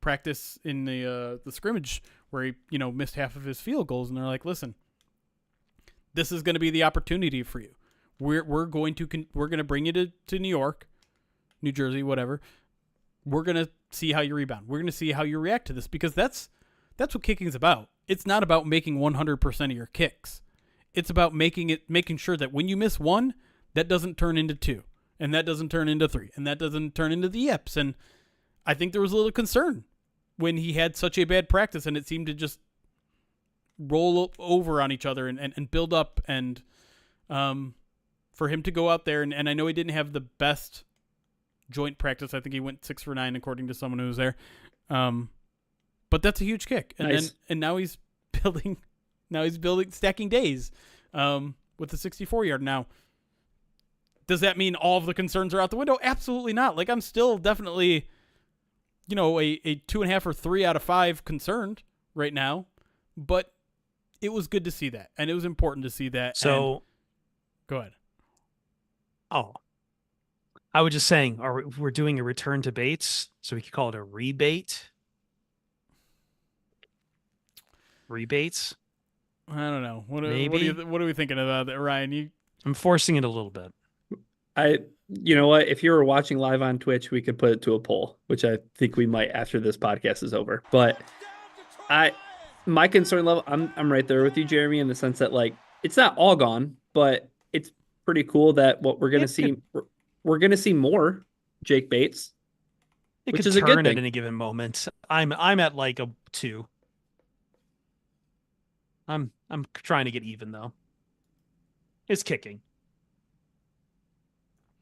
practice in the scrimmage where he missed half of his field goals, and they're like, listen, this is going to be the opportunity for you. We're going to bring you to New York, New Jersey, whatever. We're going to see how you rebound. We're going to see how you react to this, because that's what kicking's about. It's not about making 100% of your kicks. It's about making sure that when you miss one, that doesn't turn into 2, and that doesn't turn into 3, and that doesn't turn into the yips. And I think there was a little concern when he had such a bad practice and it seemed to just roll over on each other and build up. And for him to go out there, and I know he didn't have the best joint practice. I think he went 6 for 9 according to someone who was there. But that's a huge kick. And nice. And now he's building stacking days with the 64-yard. Now, does that mean all of the concerns are out the window? Absolutely not. I'm still definitely a 2.5 or 3 out of 5 concerned right now, but it was good to see that, and it was important to see that. So, go ahead. Oh, I was just saying, we're doing a return to Bates, so we could call it a rebate. Rebates. I don't know. What are we thinking about that, Ryan? I'm forcing it a little bit. You know what? If you were watching live on Twitch, we could put it to a poll, which I think we might after this podcast is over. But my concern level, I'm right there with you, Jeremy, in the sense that it's not all gone, but it's pretty cool that what we're gonna see. We're gonna see more Jake Bates, which is a good thing at any given moment. I'm at a 2. I'm trying to get even though. It's kicking.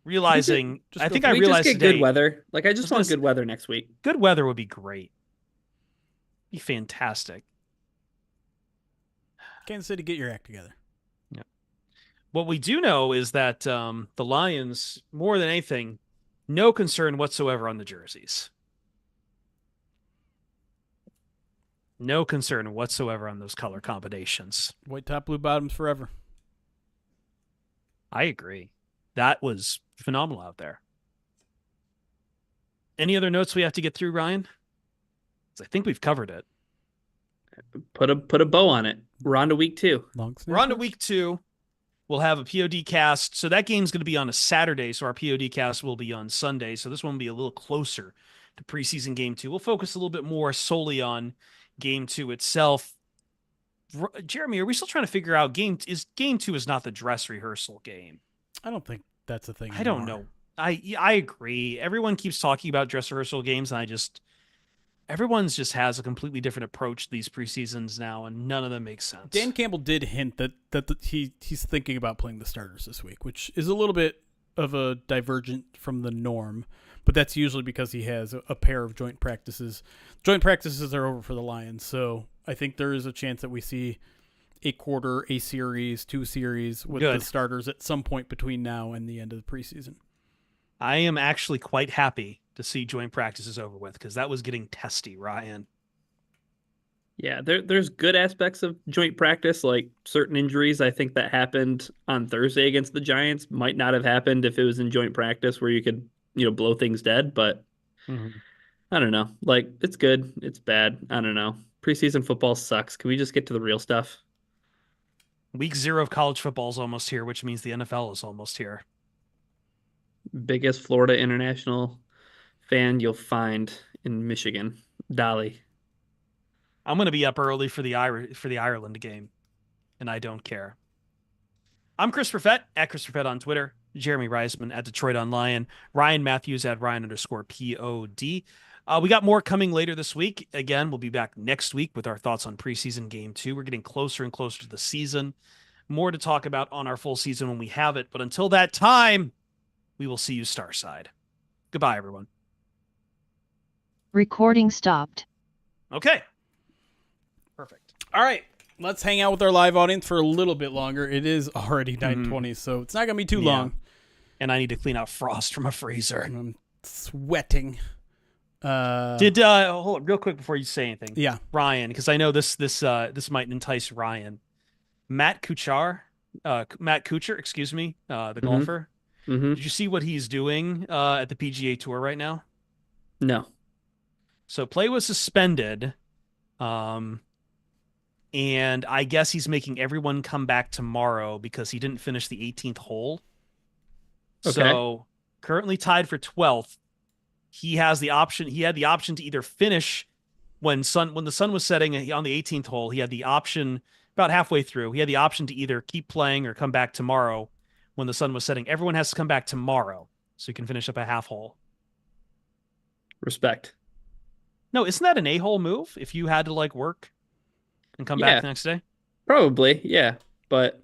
Realizing, I think I realized just get today, good weather. I just want good weather next week. Good weather would be great. Be fantastic. Kansas City, get your act together. Yeah. What we do know is that the Lions, more than anything, no concern whatsoever on the jerseys. No concern whatsoever on those color combinations. White top, blue bottoms forever. I agree. That was phenomenal out there. Any other notes we have to get through, Ryan? I think we've covered it. Put a bow on it. We're on to week 2. We're on to week 2. We'll have a POD cast. So that game's going to be on a Saturday. So our POD cast will be on Sunday. So this one will be a little closer to preseason game 2. We'll focus a little bit more solely on game 2 itself. Jeremy, are we still trying to figure out game 2 is not the dress rehearsal game? I don't think that's a thing anymore. I don't know. I agree. Everyone keeps talking about dress rehearsal games, and everyone's just has a completely different approach to these preseasons now, and none of them make sense. Dan Campbell did hint that he's thinking about playing the starters this week, which is a little bit of a divergent from the norm, but that's usually because he has a pair of joint practices. Joint practices are over for the Lions, so I think there is a chance that we see a quarter, a series, 2 series with the starters at some point between now and the end of the preseason. I am actually quite happy to see joint practices over with, because that was getting testy, Ryan. Yeah, there's good aspects of joint practice, like certain injuries. I think that happened on Thursday against the Giants might not have happened if it was in joint practice where you could, blow things dead. But I don't know. It's good. It's bad. I don't know. Preseason football sucks. Can we just get to the real stuff? Week 0 of college football is almost here, which means the NFL is almost here. Biggest Florida international fan you'll find in Michigan. Dolly. I'm going to be up early for the Ireland game, and I don't care. I'm Christopher Fett, at Christopher Fett on Twitter. Jeremy Reisman at Detroit on Lion. Ryan Matthews at Ryan_POD. We got more coming later this week. Again, we'll be back next week with our thoughts on preseason game 2. We're getting closer and closer to the season. More to talk about on our full season when we have it. But until that time, we will see you Starside. Goodbye, everyone. Recording stopped. Okay. Perfect. All right. Let's hang out with our live audience for a little bit longer. It is already 9:20, so it's not going to be too long. And I need to clean out frost from a freezer. I'm sweating. Hold on real quick before you say anything. Yeah. Ryan, because I know this might entice Ryan. Matt Kuchar, excuse me, the golfer. Mm-hmm. Did you see what he's doing at the PGA Tour right now? No. So play was suspended. And I guess he's making everyone come back tomorrow because he didn't finish the 18th hole. Okay. So currently tied for 12th. He had the option to either finish when the sun was setting on the 18th hole. He had the option about halfway through. He had the option to either keep playing or come back tomorrow when the sun was setting. Everyone has to come back tomorrow so he can finish up a half hole. Respect. No, isn't that an a-hole move if you had to work and come back the next day? Probably, yeah. But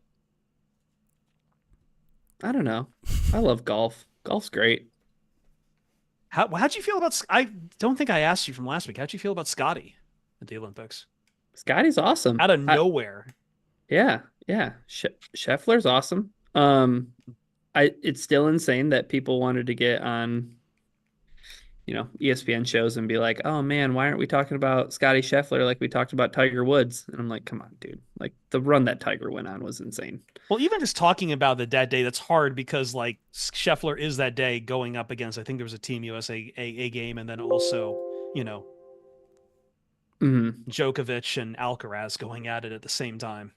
I don't know. I love golf. Golf's great. How'd you feel about... I don't think I asked you from last week. How'd you feel about Scotty at the Olympics? Scotty's awesome. Out of nowhere. Yeah. Scheffler's awesome. It's still insane that people wanted to get on, ESPN shows and be like, oh man, why aren't we talking about Scotty Scheffler like we talked about Tiger Woods? And I'm like, come on, dude. Like the run that Tiger went on was insane. Well, even just talking about that day, that's hard because Scheffler is that day going up against, I think there was a Team USA a game, and then also, Djokovic and Alcaraz going at it at the same time.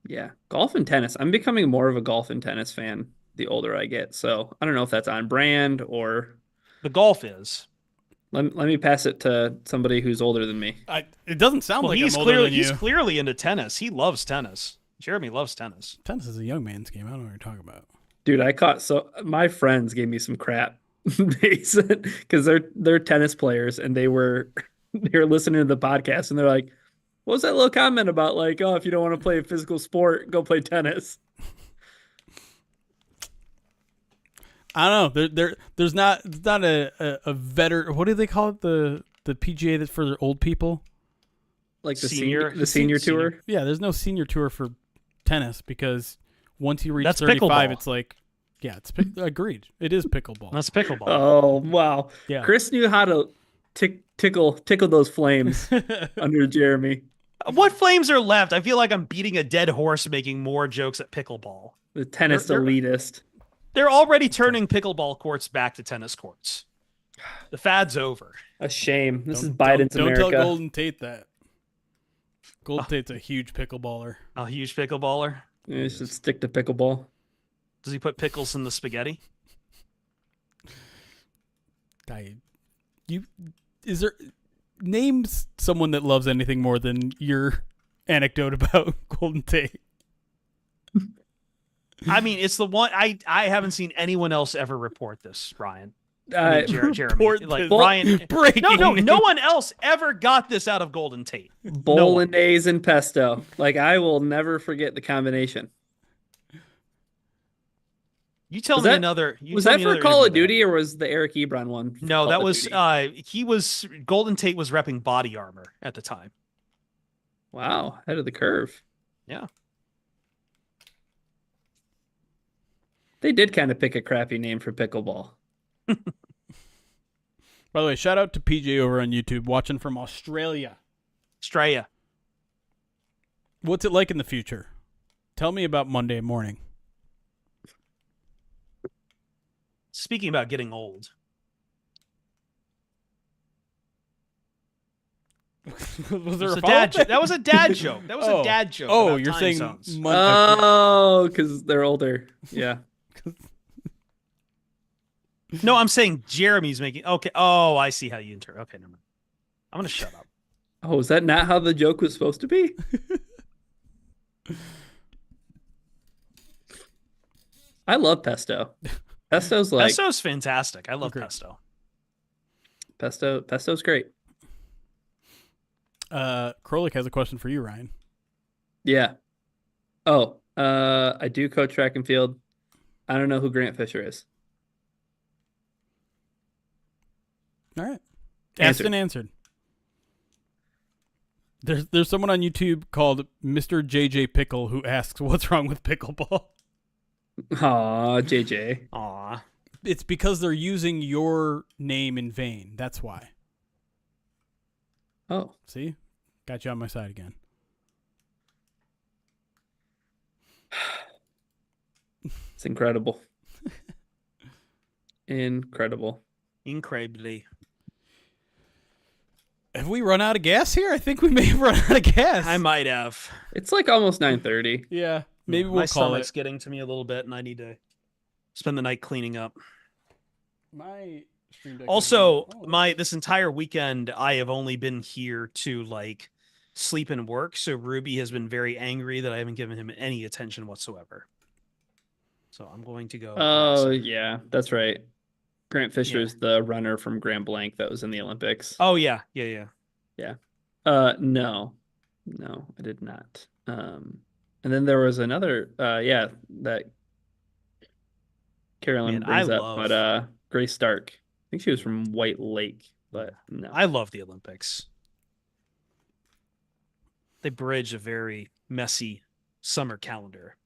Yeah. Golf and tennis. I'm becoming more of a golf and tennis fan the older I get. So I don't know if that's on brand or... The golf is. Let me pass it to somebody who's older than me. It doesn't sound like he's I'm older than you. He's clearly into tennis. He loves tennis. Jeremy loves tennis. Tennis is a young man's game. I don't know what you're talking about. Dude, my friends gave me some crap because they're tennis players and they were listening to the podcast and they're like, what was that little comment about if you don't want to play a physical sport, go play tennis? I don't know. There's not a veteran. What do they call it? The PGA that's for old people. Like the senior tour. Yeah, there's no senior tour for tennis because once you reach that's 35, pickleball. It's agreed. It is pickleball. That's pickleball. Oh wow! Yeah. Chris knew how to tickle those flames under Jeremy. What flames are left? I feel like I'm beating a dead horse making more jokes at pickleball. The tennis elitist. They're already turning pickleball courts back to tennis courts. The fad's over. A shame. This is Biden's America. Don't tell Golden Tate that. Golden Tate's a huge pickleballer. A huge pickleballer? You should stick to pickleball. Does he put pickles in the spaghetti? Name someone that loves anything more than your anecdote about Golden Tate. I mean, it's the one I haven't seen anyone else ever report this, Ryan. Jeremy. Ryan. No one else ever got this out of Golden Tate. Bolognese and pesto. I will never forget the combination. You tell me another. Was that for Call of Duty or was the Eric Ebron one? No, that was Golden Tate was repping Body Armor at the time. Wow, ahead of the curve. Yeah. They did kind of pick a crappy name for pickleball. By the way, shout out to PJ over on YouTube, watching from Australia. What's it like in the future? Tell me about Monday morning. Speaking about getting old. Was there That was a a dad follow-up? joke. That was a dad joke. That was a dad joke. Oh, about you're time saying zones. Oh, because they're older. Yeah. No, I'm saying Jeremy's making. Okay. Oh, I see how you interpret. Okay, never mind. I'm gonna shut up. Oh, is that not how the joke was supposed to be? I love pesto. Pesto's like Pesto's fantastic. I love Agreed. pesto. pesto's great. Krolik has a question for you, Ryan. Yeah. Oh, I do coach track and field. I don't know who Grant Fisher is. All right. Asked and answered. There's someone on YouTube called Mr. JJ Pickle who asks, what's wrong with pickleball? Aw, JJ. Aw. It's because they're using your name in vain. That's why. Oh, See? Got you on my side again. it's incredible. Incredible. Incredibly. Have we run out of gas here? I think we may have run out of gas. I might have. It's like almost 9:30. Yeah. Maybe My we'll call stomach's it. getting to me a little bit, and I need to spend the night cleaning up. My stream deck Also, is- this entire weekend, I have only been here to like sleep and work. So Ruby has been very angry that I haven't given him any attention whatsoever. So I'm going to go. Oh, relax. yeah, that's right. Grant Fisher is the runner from Grand Blanc that was in the Olympics. Oh yeah, yeah. No, I did not. And then there was another, that Carolyn Man, brings I up, love- but Grace Stark. I think she was from White Lake, but no. I love the Olympics. They bridge a very messy summer calendar.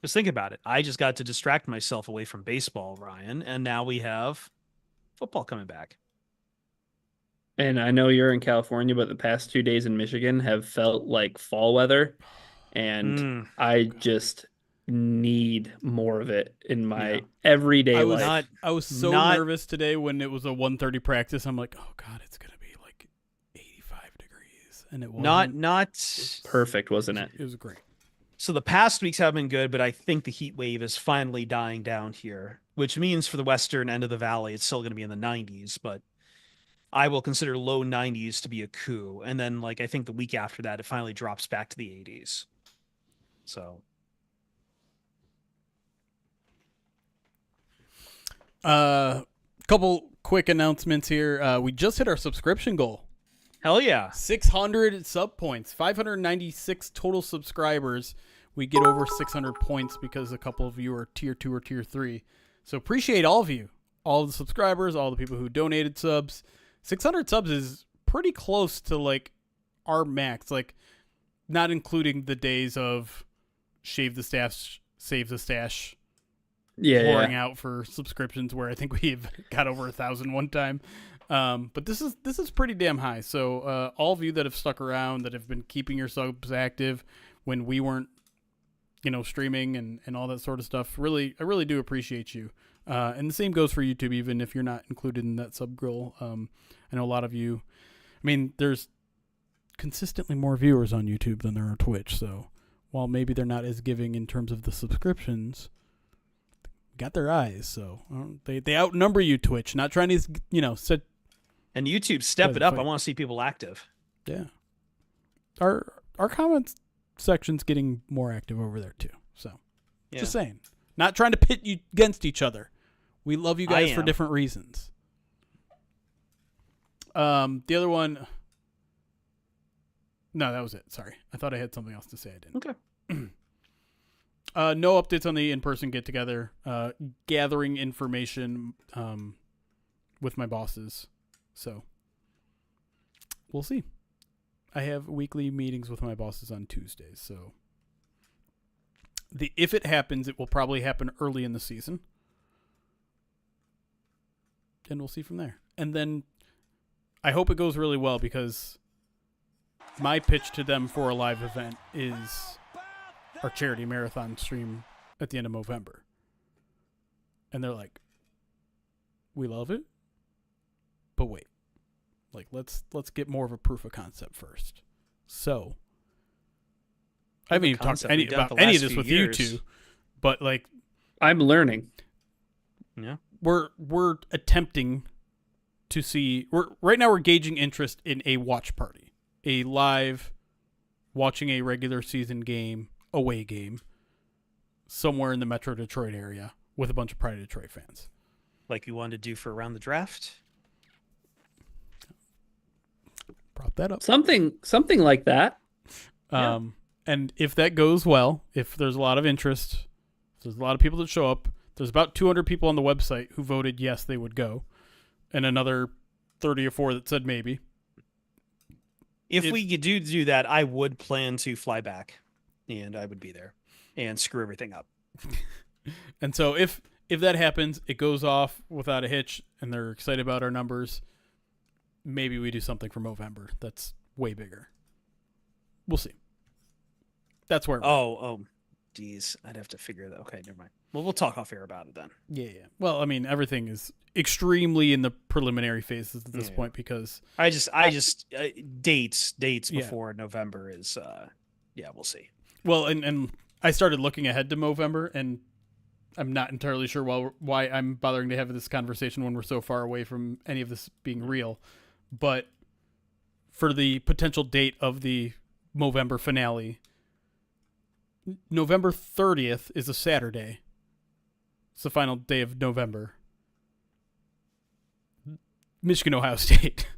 Just think about it. I just got to distract myself away from baseball, Ryan, and now we have football coming back. And I know you're in California, but the past 2 days in Michigan have felt like fall weather, and I just need more of it in my everyday life. I was so nervous today when it was a 1:30 practice. I'm like, oh god, it's gonna be like 85 degrees, and it wasn't. Not Perfect, wasn't it? It was great. So the past weeks have been good, but I think the heat wave is finally dying down here, which means for the western end of the valley, it's still going to be in the 90s, but I will consider low 90s to be a coup. And then, like, I think the week after that, it finally drops back to the 80s. So. Couple quick announcements here. We just hit our subscription goal. Hell yeah. 600 sub points, 596 total subscribers. We get over 600 points because a couple of you are tier 2 or tier 3. So appreciate all of you, all the subscribers, all the people who donated subs. 600 subs is pretty close to like our max, like not including the days of shave the stash, save the stash, pouring out for subscriptions where I think we've got over 1,000 one time. But this is pretty damn high. So all of you that have stuck around, that have been keeping your subs active when we weren't, streaming and all that sort of stuff, I really do appreciate you. And the same goes for YouTube, even if you're not included in that sub goal. I know a lot of you. I mean, there's consistently more viewers on YouTube than there are Twitch. So while maybe they're not as giving in terms of the subscriptions, got their eyes. So they outnumber you, Twitch. Not trying to, set. And YouTube, step it up. I want to see people active. Yeah. Our comments section's getting more active over there too. So just saying. Not trying to pit you against each other. We love you guys for different reasons. The other one. No, that was it. Sorry. I thought I had something else to say. I didn't. Okay. No updates on the in-person get-together. Gathering information with my bosses. So we'll see. I have weekly meetings with my bosses on Tuesdays. So if it happens, it will probably happen early in the season. And we'll see from there. And then I hope it goes really well, because my pitch to them for a live event is our charity marathon stream at the end of November. And they're like, we love it, but wait. Like, let's get more of a proof of concept first. So, I haven't even talked about any of this with you two, but like, I'm learning. Yeah, we're attempting to see. Right now we're gauging interest in a watch party, a live watching a regular season game, away game, somewhere in the Metro Detroit area with a bunch of Pride of Detroit fans. like you wanted to do for around the draft. Prop that up. Something like that. And if that goes well, if there's a lot of interest, if there's a lot of people that show up, there's about 200 people on the website who voted yes, they would go, and another 30 or 4 that said maybe. If we do that, I would plan to fly back, and I would be there and screw everything up. And so if that happens, it goes off without a hitch, and they're excited about our numbers, maybe we do something for Movember that's way bigger. We'll see. That's where. Geez, I'd have to figure that. Okay, never mind. Well, we'll talk off air about it then. Yeah. Well, I mean, everything is extremely in the preliminary phases at this point because I just dates before November is we'll see. Well, and I started looking ahead to Movember, and I'm not entirely sure why I'm bothering to have this conversation when we're so far away from any of this being real, but for the potential date of the Movember finale, November 30th is a Saturday. It's the final day of November. Michigan, Ohio State.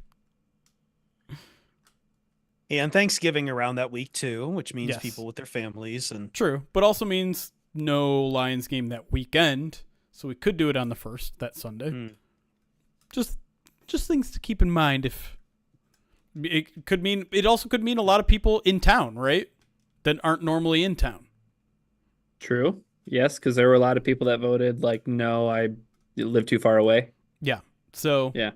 And Thanksgiving around that week too, which means people with their families and true, but also means no Lions game that weekend, so we could do it on the 1st, that Sunday. Just things to keep in mind. If it also could mean a lot of people in town, right? That aren't normally in town. True. Yes, because there were a lot of people that voted like, no, I live too far away. Yeah. So yeah,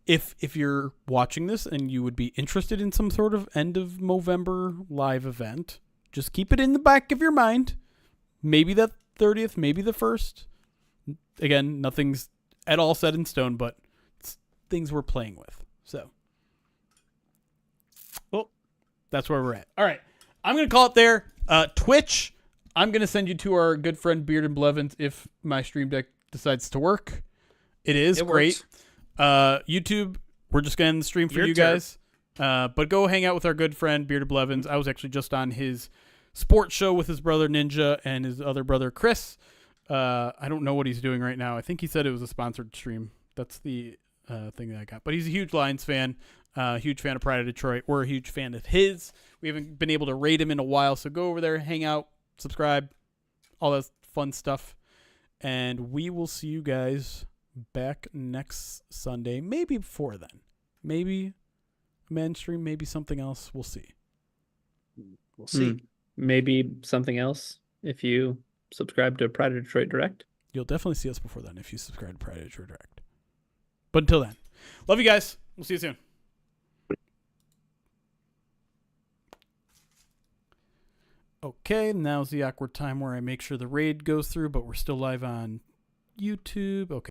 if you're watching this and you would be interested in some sort of end of Movember live event, just keep it in the back of your mind. Maybe the 30th, maybe the 1st. Again, nothing's at all set in stone, but it's things we're playing with. So, well, that's where we're at. All right. I'm going to call it there. Twitch, I'm going to send you to our good friend Beard and Blevins if my stream deck decides to work. It great. YouTube, we're just going to end the stream for you guys. But go hang out with our good friend Beard and Blevins. I was actually just on his sports show with his brother Ninja and his other brother Chris. I don't know what he's doing right now. I think he said it was a sponsored stream. That's the thing that I got. But he's a huge Lions fan. Huge fan of Pride of Detroit. We're a huge fan of his. We haven't been able to rate him in a while, so go over there, hang out, subscribe, all that fun stuff. And we will see you guys back next Sunday, maybe before then. Maybe a man stream, maybe something else. We'll see. We'll see. Maybe something else if you subscribe to Pride of Detroit Direct. You'll definitely see us before then if you subscribe to Pride of Detroit Direct. But until then, love you guys. We'll see you soon. Okay, now's the awkward time where I make sure the raid goes through, but we're still live on YouTube. Okay.